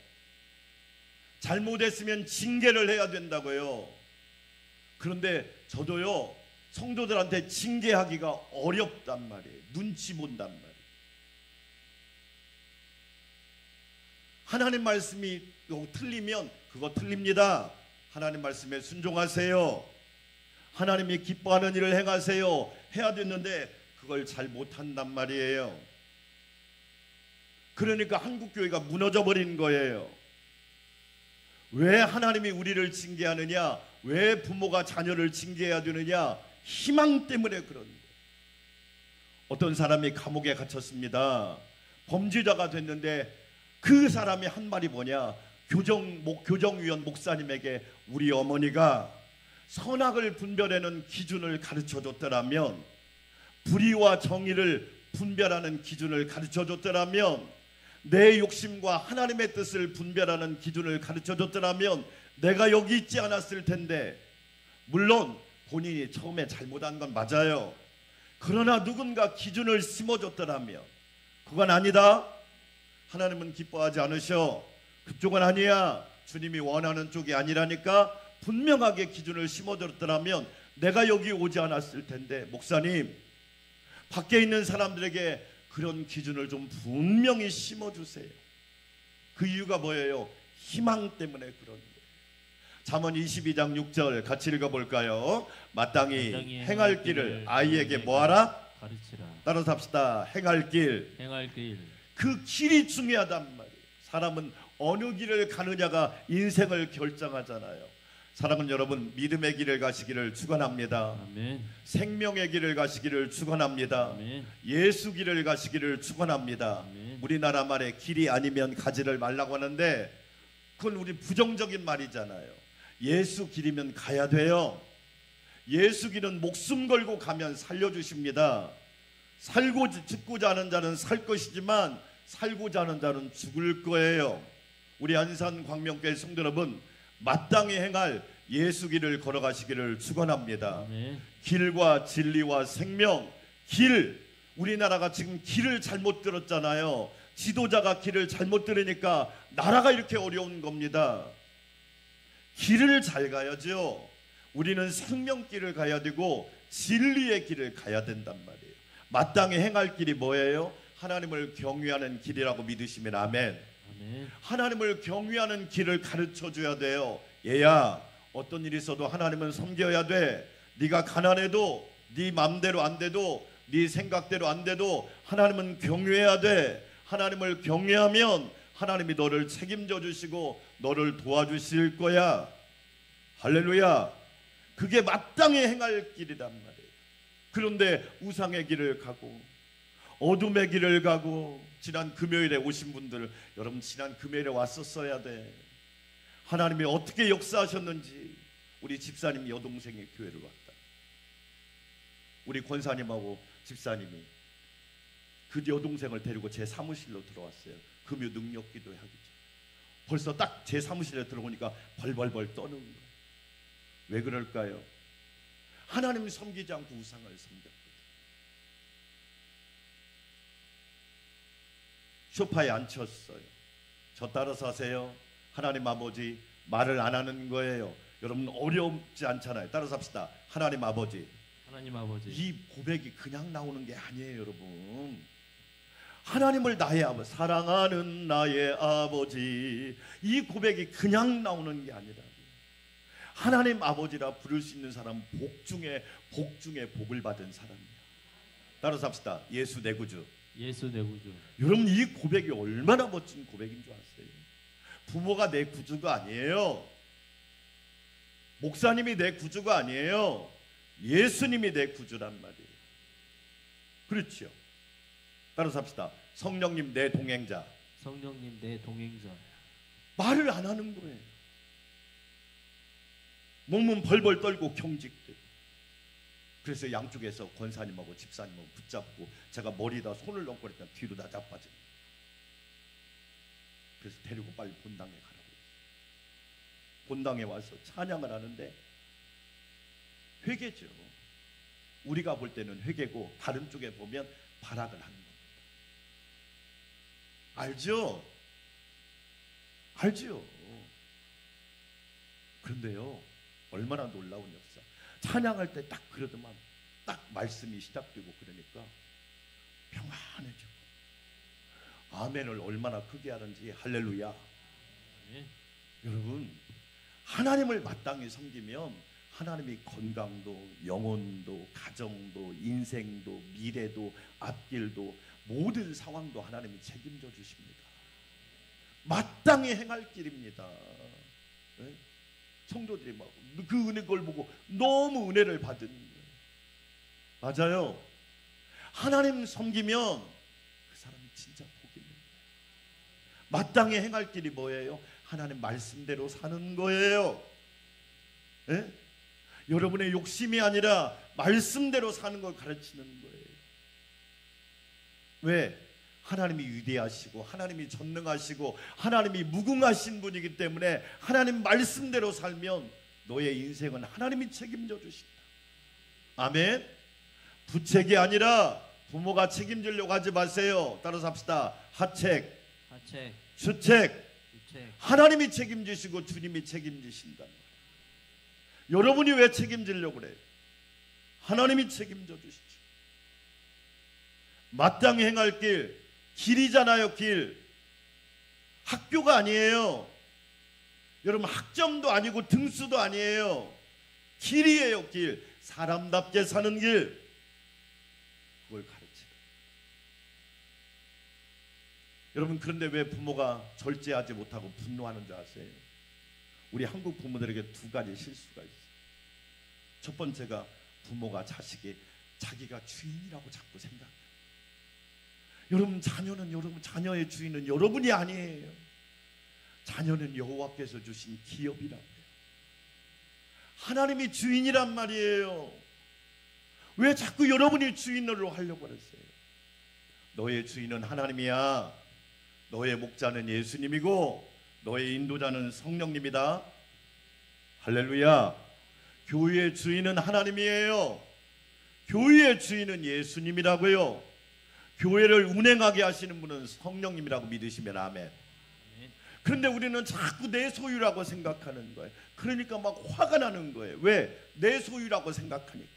잘못했으면 징계를 해야 된다고요. 그런데 저도요, 성도들한테 징계하기가 어렵단 말이에요. 눈치 본단 말이에요. 하나님 말씀이 틀리면 그거 틀립니다. 하나님 말씀에 순종하세요. 하나님이 기뻐하는 일을 행하세요. 해야 됐는데 그걸 잘 못한단 말이에요. 그러니까 한국교회가 무너져 버린 거예요. 왜 하나님이 우리를 징계하느냐? 왜 부모가 자녀를 징계해야 되느냐? 희망 때문에 그런 거예요. 어떤 사람이 감옥에 갇혔습니다. 범죄자가 됐는데 그 사람이 한 말이 뭐냐? 교정위원 목사님에게 우리 어머니가 선악을 분별하는 기준을 가르쳐줬더라면, 불의와 정의를 분별하는 기준을 가르쳐줬더라면, 내 욕심과 하나님의 뜻을 분별하는 기준을 가르쳐줬더라면 내가 여기 있지 않았을 텐데. 물론 본인이 처음에 잘못한 건 맞아요. 그러나 누군가 기준을 심어줬더라면, 그건 아니다, 하나님은 기뻐하지 않으셔, 그쪽은 아니야, 주님이 원하는 쪽이 아니라니까, 분명하게 기준을 심어줬더라면 내가 여기 오지 않았을 텐데. 목사님, 밖에 있는 사람들에게 그런 기준을 좀 분명히 심어주세요. 그 이유가 뭐예요? 희망 때문에 그런 거예요. 잠언 22장 6절 같이 읽어볼까요? 마땅히 행할 길을 아이에게 뭐하라? 가르치라. 따라서 합시다. 행할 길. 그 길이 중요하단 말이에요. 사람은 어느 길을 가느냐가 인생을 결정하잖아요. 사랑하는 여러분, 믿음의 길을 가시기를 축원합니다. 아멘. 생명의 길을 가시기를 축원합니다. 아멘. 예수 길을 가시기를 축원합니다. 아멘. 우리나라 말에 길이 아니면 가지를 말라고 하는데 그건 우리 부정적인 말이잖아요. 예수 길이면 가야 돼요. 예수 길은 목숨 걸고 가면 살려주십니다. 죽고자 하는 자는 살 것이지만 살고자 하는 자는 죽을 거예요. 우리 안산 광명교회 성도 여러분, 마땅히 행할 예수 길을 걸어가시기를 축원합니다. 아멘. 길과 진리와 생명, 길. 우리나라가 지금 길을 잘못 들었잖아요. 지도자가 길을 잘못 들으니까 나라가 이렇게 어려운 겁니다. 길을 잘 가야죠. 우리는 생명길을 가야 되고 진리의 길을 가야 된단 말이에요. 마땅히 행할 길이 뭐예요? 하나님을 경외하는 길이라고 믿으시면 아멘. 아멘. 하나님을 경외하는 길을 가르쳐줘야 돼요. 얘야, 어떤 일이 있어도 하나님은 섬겨야 돼. 네가 가난해도, 네 맘대로 안 돼도, 네 생각대로 안 돼도 하나님은 경외해야 돼. 하나님을 경외하면 하나님이 너를 책임져 주시고 너를 도와주실 거야. 할렐루야. 그게 마땅히 행할 길이란 말이에요. 그런데 우상의 길을 가고 어둠의 길을 가고, 지난 금요일에 오신 분들, 여러분 지난 금요일에 왔었어야 돼. 하나님이 어떻게 역사하셨는지. 우리 집사님이 여동생의 교회를 왔다. 우리 권사님하고 집사님이 그 여동생을 데리고 제 사무실로 들어왔어요. 금요 능력 기도회 하기 전. 벌써 딱 제 사무실에 들어오니까 벌벌벌 떠는 거예요. 왜 그럴까요? 하나님 섬기지 않고 우상을 섬겼거든. 소파에 앉혔어요. 저 따라서 하세요. 하나님 아버지, 말을 안 하는 거예요. 여러분 어렵지 않잖아요. 따라서 합시다. 하나님 아버지. 이 고백이 그냥 나오는 게 아니에요, 여러분. 하나님을 나의 아버지, 사랑하는 나의 아버지, 이 고백이 그냥 나오는 게 아니라 하나님 아버지라 부를 수 있는 사람은 복 중에 복을 받은 사람이야. 따라서 합시다. 예수 내 구주. 여러분 이 고백이 얼마나 멋진 고백인 줄 아세요? 부모가 내 구주가 아니에요. 목사님이 내 구주가 아니에요. 예수님이 내 구주란 말이에요. 그렇죠. 따라서 합시다. 성령님 내 동행자. 말을 안 하는 거예요. 몸은 벌벌 떨고 경직되고. 그래서 양쪽에서 권사님하고 집사님하고 붙잡고 제가 머리에다 손을 넣고 그랬더니 뒤로 다 자빠져. 그래서 데리고 빨리 본당에 가라고. 본당에 와서 찬양을 하는데 회개죠. 우리가 볼 때는 회개고 다른 쪽에 보면 발악을 하는 겁니다. 알죠? 그런데요, 얼마나 놀라운 역사. 찬양할 때 딱 그러더만 딱 말씀이 시작되고 그러니까 평안해지고 아멘을 얼마나 크게 하는지. 할렐루야. 여러분 하나님을 마땅히 섬기면 하나님이 건강도, 영혼도, 가정도, 인생도, 미래도, 앞길도, 모든 상황도 하나님이 책임져 주십니다. 마땅히 행할 길입니다. 네? 성도들이 막 그 은혜 걸 보고 너무 은혜를 받은 거예요. 맞아요. 하나님 섬기면 그 사람이 진짜 복이 있는 거예요. 마땅히 행할 길이 뭐예요? 하나님 말씀대로 사는 거예요. 예? 여러분의 욕심이 아니라 말씀대로 사는 걸 가르치는 거예요. 왜? 하나님이 위대하시고 하나님이 전능하시고 하나님이 무궁하신 분이기 때문에 하나님 말씀대로 살면 너의 인생은 하나님이 책임져 주신다. 아멘. 부책이 아니라 부모가 책임지려고 하지 마세요. 따라서 합시다. 하책, 하책, 주책. 주책. 하나님이 책임지시고 주님이 책임지신다. 여러분이 왜 책임지려고 그래요? 하나님이 책임져 주시죠. 마땅히 행할 길이잖아요. 길. 학교가 아니에요. 여러분 학점도 아니고 등수도 아니에요. 길이에요. 길. 사람답게 사는 길. 그걸 가르치라. 여러분 그런데 왜 부모가 절제하지 못하고 분노하는 줄 아세요? 우리 한국 부모들에게 두 가지 실수가 있어요. 첫 번째가 부모가 자식이 자기가 주인이라고 자꾸 생각해요. 여러분 자녀의 주인은 여러분이 아니에요. 자녀는 여호와께서 주신 기업이라고요. 하나님이 주인이란 말이에요. 왜 자꾸 여러분이 주인으로 하려고 그랬어요? 너의 주인은 하나님이야. 너의 목자는 예수님이고 너의 인도자는 성령님이다. 할렐루야. 교회의 주인은 하나님이에요. 교회의 주인은 예수님이라고요. 교회를 운행하게 하시는 분은 성령님이라고 믿으시면 아멘. 그런데 우리는 자꾸 내 소유라고 생각하는 거예요. 그러니까 막 화가 나는 거예요. 왜? 내 소유라고 생각하니까.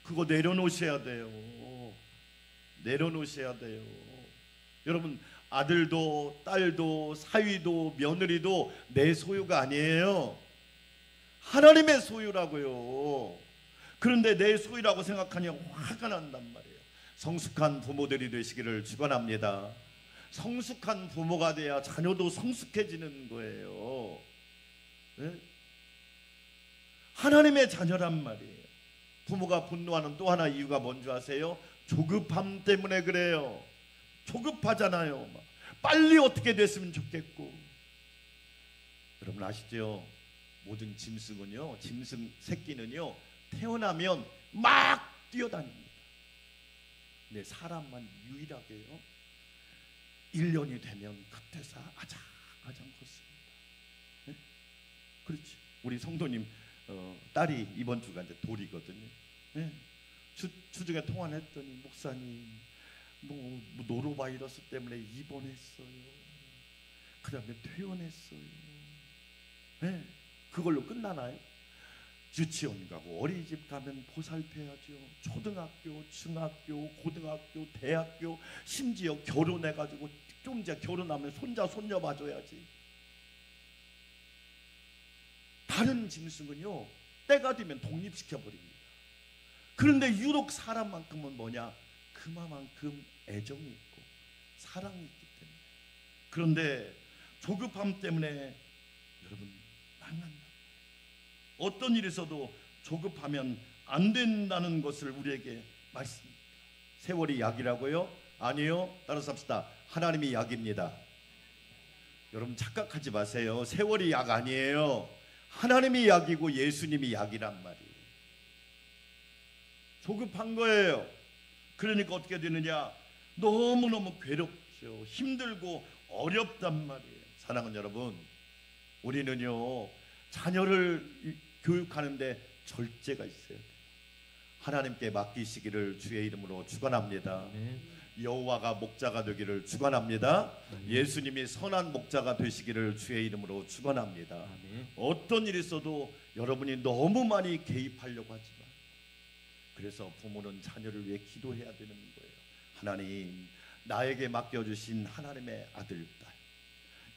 그거 내려놓으셔야 돼요. 내려놓으셔야 돼요. 여러분 아들도 딸도 사위도 며느리도 내 소유가 아니에요. 하나님의 소유라고요. 그런데 내 소유라고 생각하니 화가 난단 말이에요. 성숙한 부모들이 되시기를 축원합니다. 성숙한 부모가 돼야 자녀도 성숙해지는 거예요. 네? 하나님의 자녀란 말이에요. 부모가 분노하는 또 하나 이유가 뭔지 아세요? 조급함 때문에 그래요. 조급하잖아요. 막. 빨리 어떻게 됐으면 좋겠고. 여러분 아시죠? 모든 짐승은요, 짐승 새끼는요 태어나면 막 뛰어다닙니다. 근데 사람만 유일하게요 1년이 되면 끝에서 아장아장 걷습니다. 네? 그렇지. 우리 성도님 딸이 이번 주가 이제 돌이거든요. 네? 주중에 통화를 했더니 목사님 뭐 노로바이러스 때문에 입원했어요. 그 다음에 퇴원했어요. 네? 그걸로 끝나나요? 유치원 가고 어린이집 가면 보살펴야죠. 초등학교, 중학교, 고등학교, 대학교, 심지어 결혼해가지고 좀 이제 결혼하면 손자 손녀 봐줘야지. 다른 짐승은요 때가 되면 독립시켜버립니다. 그런데 유독 사람만큼은 뭐냐? 그만큼 애정이 있고 사랑이 있기 때문에. 그런데 조급함 때문에 여러분 망한다. 어떤 일이 있어도 조급하면 안 된다는 것을 우리에게 말씀합니다. 세월이 약이라고요? 아니요. 따라서 합시다. 하나님이 약입니다. 여러분 착각하지 마세요. 세월이 약 아니에요. 하나님이 약이고 예수님이 약이란 말이에요. 조급한 거예요. 그러니까 어떻게 되느냐? 너무너무 괴롭죠. 힘들고 어렵단 말이에요. 사랑하는 여러분, 우리는요 자녀를 교육하는데 절제가 있어야 돼요. 하나님께 맡기시기를 주의 이름으로 축원합니다. 여호와가 목자가 되기를 축원합니다. 예수님이 선한 목자가 되시기를 주의 이름으로 축원합니다. 어떤 일이 있어도 여러분이 너무 많이 개입하려고 하지 마. 그래서 부모는 자녀를 위해 기도해야 되는 거예요. 하나님, 나에게 맡겨주신 하나님의 아들, 딸,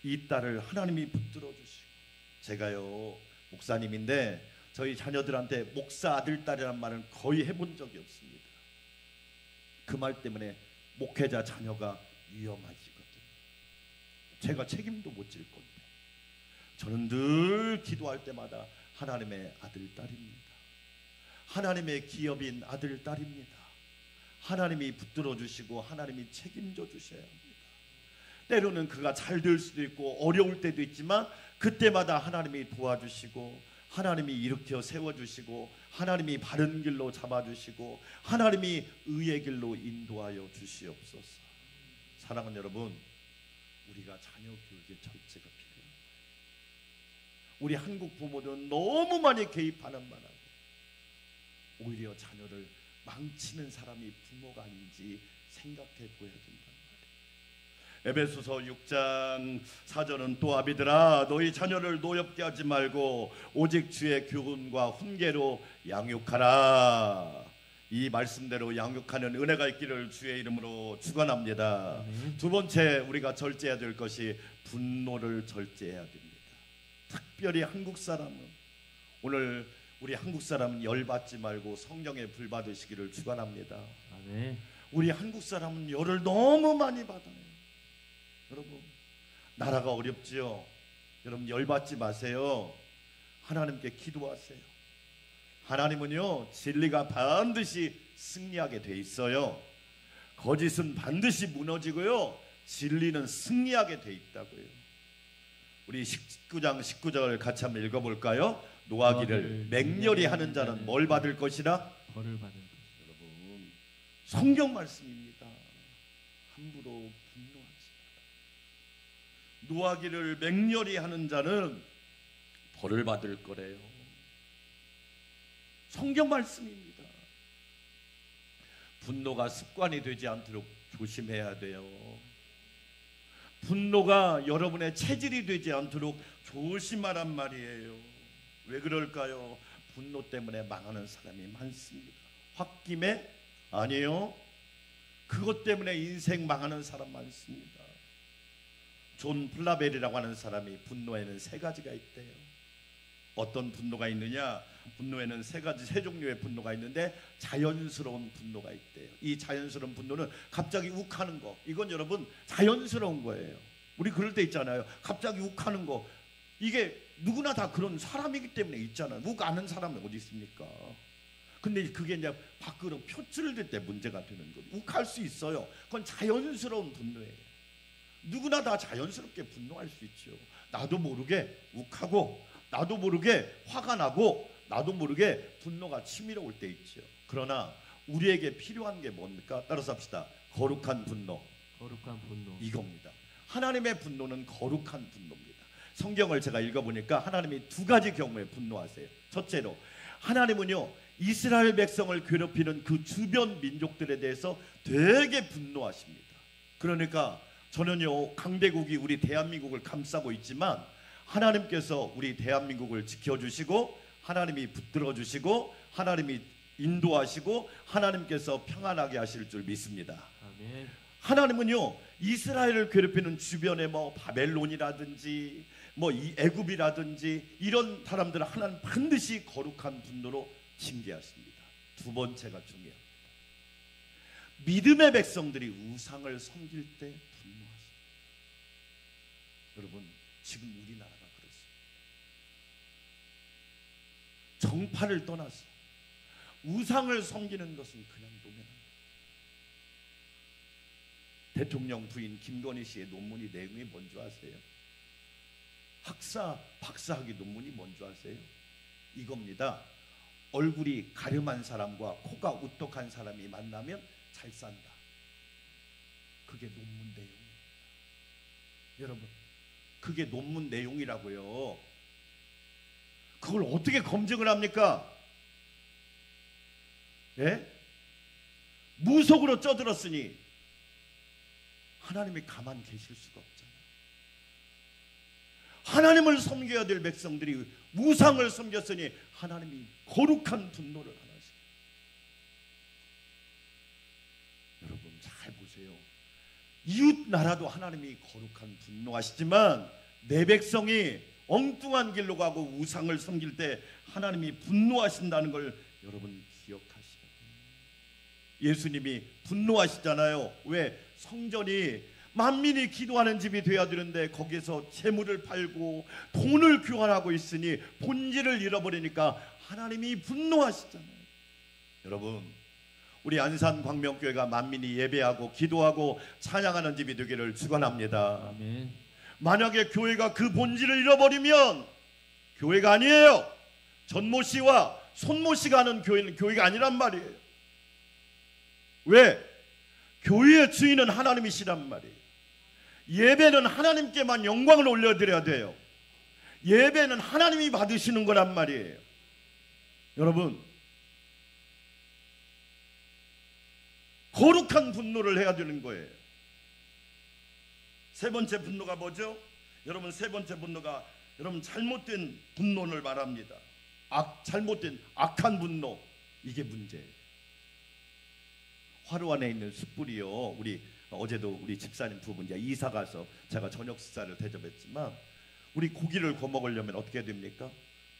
이 딸을 하나님이 붙들어 주시고, 제가요 목사님인데 저희 자녀들한테 목사 아들, 딸이란 말은 거의 해본 적이 없습니다. 그 말 때문에 목회자 자녀가 위험해지거든요. 제가 책임도 못 질 건데 저는 늘 기도할 때마다 하나님의 아들, 딸입니다. 하나님의 기업인 아들, 딸입니다. 하나님이 붙들어 주시고 하나님이 책임져 주셔야 합니다. 때로는 그가 잘 될 수도 있고 어려울 때도 있지만 그때마다 하나님이 도와주시고 하나님이 일으켜 세워주시고 하나님이 바른 길로 잡아주시고 하나님이 의의 길로 인도하여 주시옵소서. 사랑하는 여러분, 우리가 자녀 교육의 절제가 필요합니다. 우리 한국 부모들은 너무 많이 개입하는 바람에 오히려 자녀를 망치는 사람이 부모가 아닌지 생각해 보여야 된단 말이에요. 에베소서 6장 4절은 또 아비들아 너희 자녀를 노엽게 하지 말고 오직 주의 교훈과 훈계로 양육하라. 이 말씀대로 양육하는 은혜가 있기를 주의 이름으로 축원합니다. 두 번째 우리가 절제해야 될 것이 분노를 절제해야 됩니다. 특별히 한국 사람은 오늘 우리 한국 사람은 열받지 말고 성령에 불받으시기를 축원합니다. 아멘. 우리 한국 사람은 열을 너무 많이 받아요. 여러분, 나라가 어렵지요. 여러분 열받지 마세요. 하나님께 기도하세요. 하나님은요 진리가 반드시 승리하게 돼 있어요. 거짓은 반드시 무너지고요 진리는 승리하게 돼 있다고요. 우리 19장 19절을 같이 한번 읽어볼까요? 노하기를 맹렬히 하는 자는 뭘 받을 것이라? 벌을 받을 것이라. 여러분 성경 말씀입니다. 함부로 분노하지 마라. 노하기를 맹렬히 하는 자는 벌을 받을 거래요. 성경 말씀입니다. 분노가 습관이 되지 않도록 조심해야 돼요. 분노가 여러분의 체질이 되지 않도록 조심하란 말이에요. 왜 그럴까요? 분노 때문에 망하는 사람이 많습니다. 홧김에 아니에요. 그것 때문에 인생 망하는 사람 많습니다. 존 플라벨이라고 하는 사람이 분노에는 세 가지가 있대요. 어떤 분노가 있느냐? 분노에는 세 종류의 분노가 있는데 자연스러운 분노가 있대요. 이 자연스러운 분노는 갑자기 욱하는 거. 이건 여러분 자연스러운 거예요. 우리 그럴 때 있잖아요. 갑자기 욱하는 거. 이게 누구나 다 그런 사람이기 때문에 있잖아요. 욱하는 사람이 어디 있습니까? 근데 그게 이제 밖으로 표출될 때 문제가 되는 거예요. 욱할 수 있어요. 그건 자연스러운 분노예요. 누구나 다 자연스럽게 분노할 수 있죠. 나도 모르게 욱하고 나도 모르게 화가 나고 나도 모르게 분노가 치밀어올 때 있죠. 그러나 우리에게 필요한 게 뭡니까? 따라서 합시다. 거룩한 분노. 거룩한 분노. 이겁니다. 하나님의 분노는 거룩한 분노입니다. 성경을 제가 읽어보니까 하나님이 두 가지 경우에 분노하세요. 첫째로 하나님은요 이스라엘 백성을 괴롭히는 그 주변 민족들에 대해서 되게 분노하십니다. 그러니까 저는요 강대국이 우리 대한민국을 감싸고 있지만 하나님께서 우리 대한민국을 지켜주시고 하나님이 붙들어 주시고 하나님이 인도하시고 하나님께서 평안하게 하실 줄 믿습니다. 아멘. 하나님은요 이스라엘을 괴롭히는 주변에 뭐 바벨론이라든지 뭐 이 애굽이라든지 이런 사람들을 하나님 반드시 거룩한 분노로 징계하십니다. 두 번째가 중요합니다. 믿음의 백성들이 우상을 섬길 때 분노하십니다. 여러분 지금 우리나라가 그렇습니다. 정파를 떠나서 우상을 섬기는 것은 그냥 노면합니다. 대통령 부인 김건희 씨의 논문이 내용이 뭔지 아세요? 박사학위 논문이 뭔지 아세요? 이겁니다. 얼굴이 가름한 사람과 코가 우뚝한 사람이 만나면 잘 산다. 그게 논문 내용입니다. 여러분 그게 논문 내용이라고요. 그걸 어떻게 검증을 합니까? 예? 무속으로 쪄들었으니 하나님이 가만 계실 수가 없잖아요. 하나님을 섬겨야 될 백성들이 우상을 섬겼으니 하나님이 거룩한 분노를 하나씩. 여러분 잘 보세요. 이웃 나라도 하나님이 거룩한 분노하시지만 내 백성이 엉뚱한 길로 가고 우상을 섬길 때 하나님이 분노하신다는 걸 여러분 기억하시고. 예수님이 분노하시잖아요. 왜? 성전이 만민이 기도하는 집이 되어야 되는데 거기에서 재물을 팔고 돈을 교환하고 있으니 본질을 잃어버리니까 하나님이 분노하시잖아요. 여러분, 우리 안산 광명교회가 만민이 예배하고 기도하고 찬양하는 집이 되기를 축원합니다. 아멘. 만약에 교회가 그 본질을 잃어버리면 교회가 아니에요. 전모 씨와 손모 씨가 하는 교회는 교회가 아니란 말이에요. 왜? 교회의 주인은 하나님이시란 말이에요. 예배는 하나님께만 영광을 올려드려야 돼요. 예배는 하나님이 받으시는 거란 말이에요. 여러분, 거룩한 분노를 해야 되는 거예요. 세 번째 분노가 뭐죠? 여러분, 세 번째 분노가 여러분 잘못된 분노를 말합니다. 잘못된 악한 분노, 이게 문제예요. 화로 안에 있는 숯불이요. 우리 어제도 우리 집사님 부부 이제 이사 가서 제가 저녁 식사를 대접했지만 우리 고기를 구워 먹으려면 어떻게 됩니까?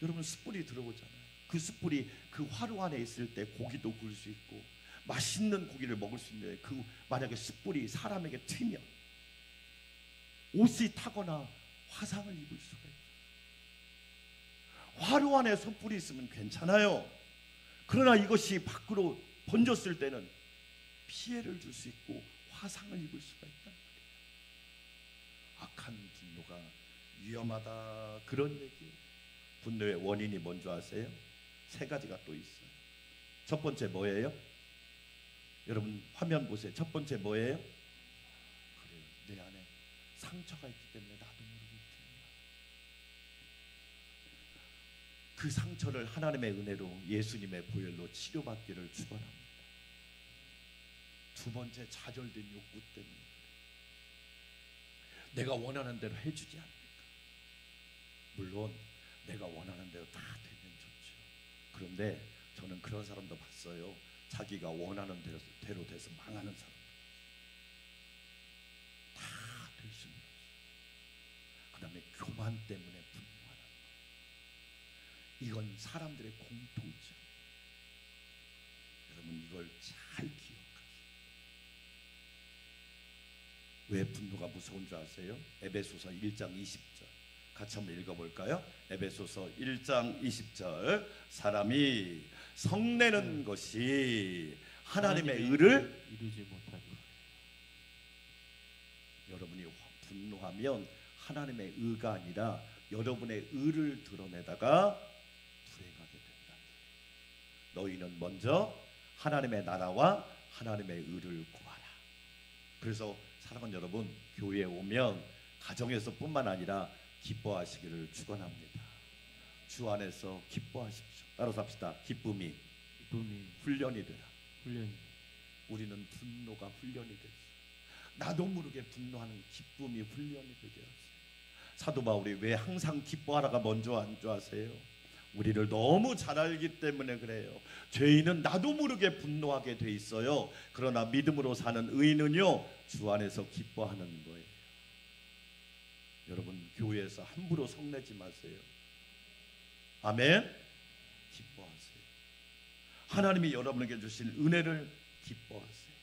여러분, 숯불이 들어오잖아요. 그 숯불이 그 화로 안에 있을 때 고기도 구울 수 있고 맛있는 고기를 먹을 수 있는데 그 만약에 숯불이 사람에게 튀면 옷이 타거나 화상을 입을 수가 있어요. 화로 안에 숯불이 있으면 괜찮아요. 그러나 이것이 밖으로 번졌을 때는 피해를 줄 수 있고 화상을 입을 수가 있단 말이에요. 악한 분노가 위험하다, 그런 얘기예요. 분노의 원인이 뭔지 아세요? 세 가지가 또 있어요. 첫 번째 뭐예요? 여러분 화면 보세요. 첫 번째 뭐예요? 그래요. 내 안에 상처가 있기 때문에 나도 모르게 그 상처를 하나님의 은혜로 예수님의 보혈로 치료받기를 축원합니다. 두 번째, 좌절된 욕구 때문에 내가 원하는 대로 해주지 않을까. 물론 내가 원하는 대로 다 되면 좋죠. 그런데 저는 그런 사람도 봤어요. 자기가 원하는 대로 돼서 망하는 사람도 다 될 수는 없어요. 그 다음에 교만 때문에 분노하는 것, 이건 사람들의 공통점. 여러분, 이걸 잘 기억하세요. 왜 분노가 무서운 줄 아세요? 에베소서 1장 20절 같이 한번 읽어볼까요? 에베소서 1장 20절 사람이 성내는 것이 하나님의 의를 이루지 못하리. 여러분이 분노하면 하나님의 의가 아니라 여러분의 의를 드러내다가 불행하게 된다. 너희는 먼저 하나님의 나라와 하나님의 의를 구하라. 그래서 사랑하는 여러분, 교회에 오면 가정에서뿐만 아니라 기뻐하시기를 축원합니다. 주 안에서 기뻐하십시오. 따라서 합시다. 기쁨이 훈련이 되라. 우리는 분노가 훈련이 됐어요. 나도 모르게 분노하는 기쁨이 훈련이 되게 하세요. 사도 바울이 왜 항상 기뻐하라가 먼저 안 줄 아세요? 우리를 너무 잘 알기 때문에 그래요. 죄인은 나도 모르게 분노하게 돼 있어요. 그러나 믿음으로 사는 의인은요, 주 안에서 기뻐하는 거예요. 여러분, 교회에서 함부로 성내지 마세요. 아멘. 기뻐하세요. 하나님이 여러분에게 주신 은혜를 기뻐하세요.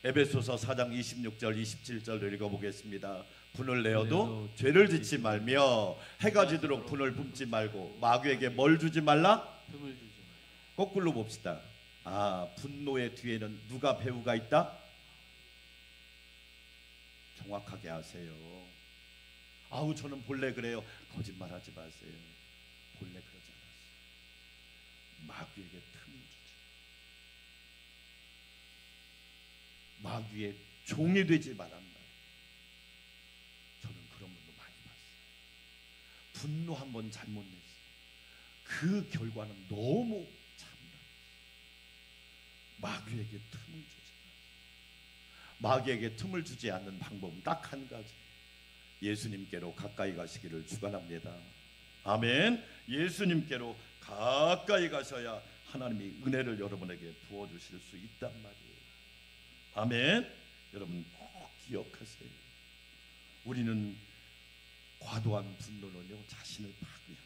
에베소서 4장 26절 27절을 읽어보겠습니다. 분을 내어도 죄를 짓지 말며 해가 지도록 분을 뿜지 말고 마귀에게 뭘 주지 말라? 틈을 주지 말라. 거꾸로 봅시다. 분노의 뒤에는 누가 배우가 있다? 정확하게 아세요. 저는 본래 그래요. 거짓말하지 마세요. 본래 그러지 않았어요. 마귀에게 틈을 주지. 마귀의 종이 되지 말란 말. 저는 그런 분도 많이 봤어요. 분노 한번 잘못 냈어요. 그 결과는 너무 참담해요. 마귀에게 틈을 주지 마세요. 마귀에게 틈을 주지 않는 방법은 딱 한 가지. 예수님께로 가까이 가시기를 축원합니다. 아멘. 예수님께로 가까이 가셔야 하나님이 은혜를 여러분에게 부어주실 수 있단 말이에요. 아멘. 여러분 꼭 기억하세요. 우리는 과도한 분노는요, 자신을 파괴합니다.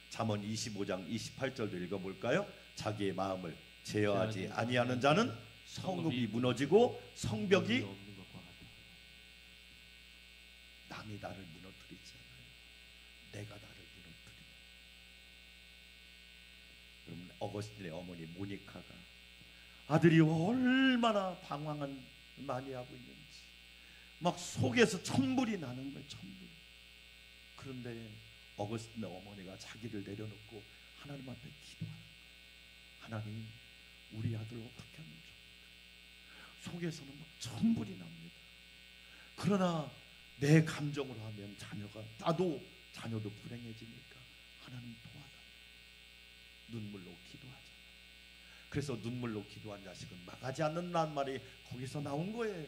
잠언 25장 28절도 읽어볼까요? 자기의 마음을 제어하지 아니하는 자는 성읍이 무너지고 성벽이 없는 것과 같다. 남이 나를 무너뜨리지 않아요. 내가 나를 무너뜨리는. 여러분, 어거스틴의 어머니 모니카가 아들이 얼마나 방황을 많이 하고 있는지 막 속에서 천불이 나는 거예요. 천불. 그런데 어거스틴의 어머니가 자기를 내려놓고 하나님 앞에 기도하는 거예요. 하나님, 우리 아들 어떻게 하면 좋을까? 속에서는 막 천불이 납니다. 그러나 내 감정으로 하면 나도 자녀도 불행해지니까 하나님 도와달라. 눈물로 기도하자. 그래서 눈물로 기도한 자식은 망하지 않는다는 말이 거기서 나온 거예요.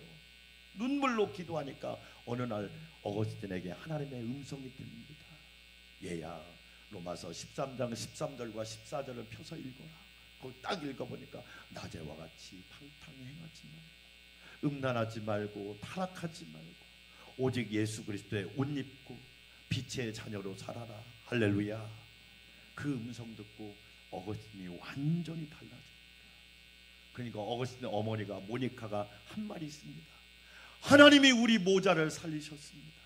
눈물로 기도하니까 어느 날 어거스틴에게 하나님의 음성이 들립니다. 얘야, 로마서 13장 13절과 14절을 펴서 읽어라. 거기 딱 읽어보니까 낮에와 같이 방탕히 행하지 말고 음란하지 말고 타락하지 말고 오직 예수 그리스도의 옷 입고 빛의 자녀로 살아라. 할렐루야. 그 음성 듣고 어거스틴이 완전히 달라집니다. 그러니까 어거스틴의 어머니가 모니카가 한 말이 있습니다. 하나님이 우리 모자를 살리셨습니다.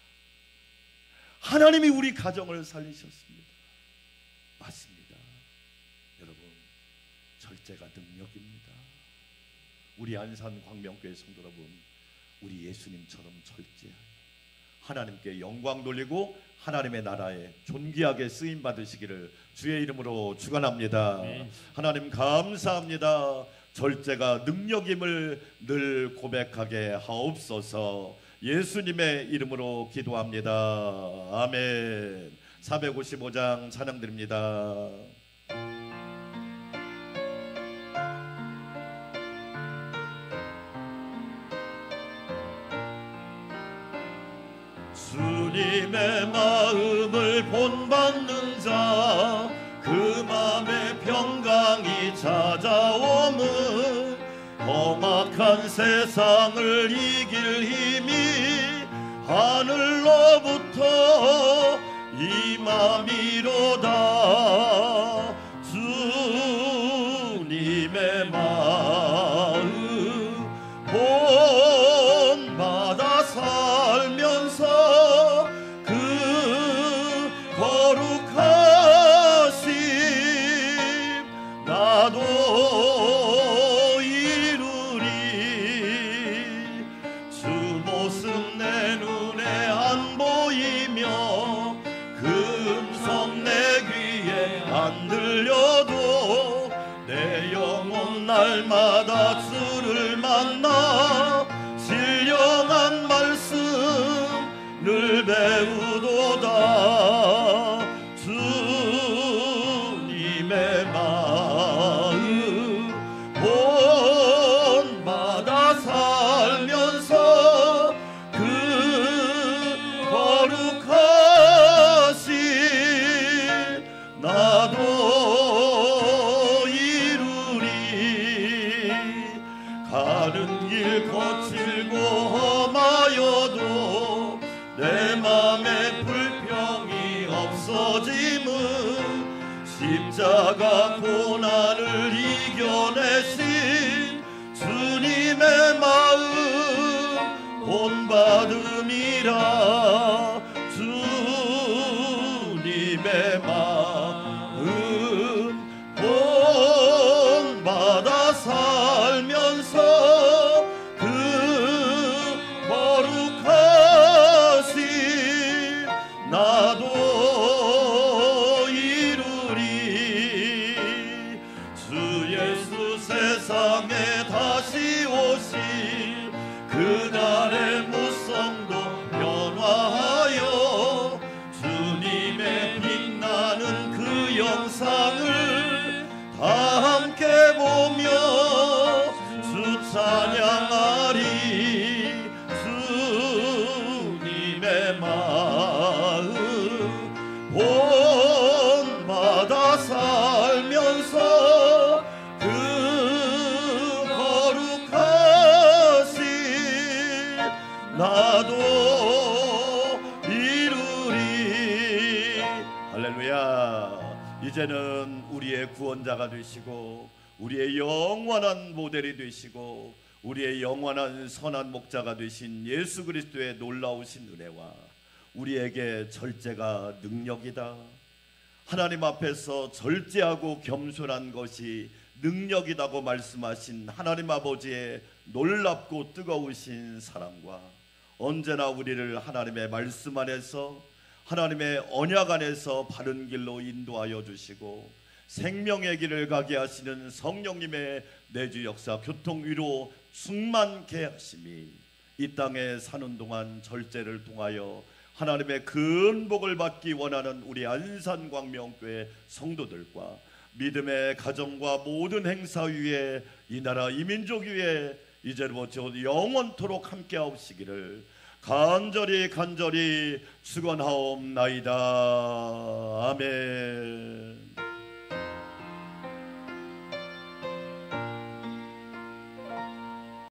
하나님이 우리 가정을 살리셨습니다. 맞습니다. 여러분, 절제가 능력입니다. 우리 안산 광명교회 성도 여러분, 우리 예수님처럼 절제하여 하나님께 영광 돌리고 하나님의 나라에 존귀하게 쓰임 받으시기를 주의 이름으로 축원합니다. 하나님 감사합니다. 절제가 능력임을 늘 고백하게 하옵소서. 예수님의 이름으로 기도합니다. 아멘. 455장 찬양드립니다. 주님의 마음을 본받는 자, 그 맘에 평강이 찾아오면 험악한 세상을 이길 힘이 하늘로부터 임함이로다. 주님의 마음 본받아 살면서 그 거룩하심 나도 이루리. 주 모습 내 눈에 안 보이며 그 음성 내 귀에 안 들려도 내 영혼 날마다 주를 만나 신령한 말씀을 배우도다. 주님의 마음 본받아 살면서 그 거룩하신 나도 이루리. 가는 길 거칠고 험하여도 내 맘에 불평이 없어짐은 십자가 고난을 이겨내신 주님의 마음 본받음이라. 주님의 마음 본받아 살면서 그 거룩하신 나도 이루리. 주 예수 세상에 다시 오실 그날의 무성도 변화하여 주님의 빛나는 그 영상을 다 함께 보며 주 찬양하리. 주님의 마음 본받아 살면서 그 거룩하신 나도 이루리. 할렐루야. 이제는 우리의 구원자가 되시고 우리의 영원한 모델이 되시고 우리의 영원한 선한 목자가 되신 예수 그리스도의 놀라우신 은혜와 우리에게 절제가 능력이다. 하나님 앞에서 절제하고 겸손한 것이 능력이라고 말씀하신 하나님 아버지의 놀랍고 뜨거우신 사랑과 언제나 우리를 하나님의 말씀 안에서 하나님의 언약 안에서 바른 길로 인도하여 주시고 생명의 길을 가게 하시는 성령님의 내주 역사 교통 위로 충만케 하심이 이 땅에 사는 동안 절제를 통하여 하나님의 큰 복을 받기 원하는 우리 안산광명교회 성도들과 믿음의 가정과 모든 행사 위에 이 나라 이 민족 위에 이제부터 영원토록 함께 하옵시기를 간절히 축원하옵나이다. 아멘.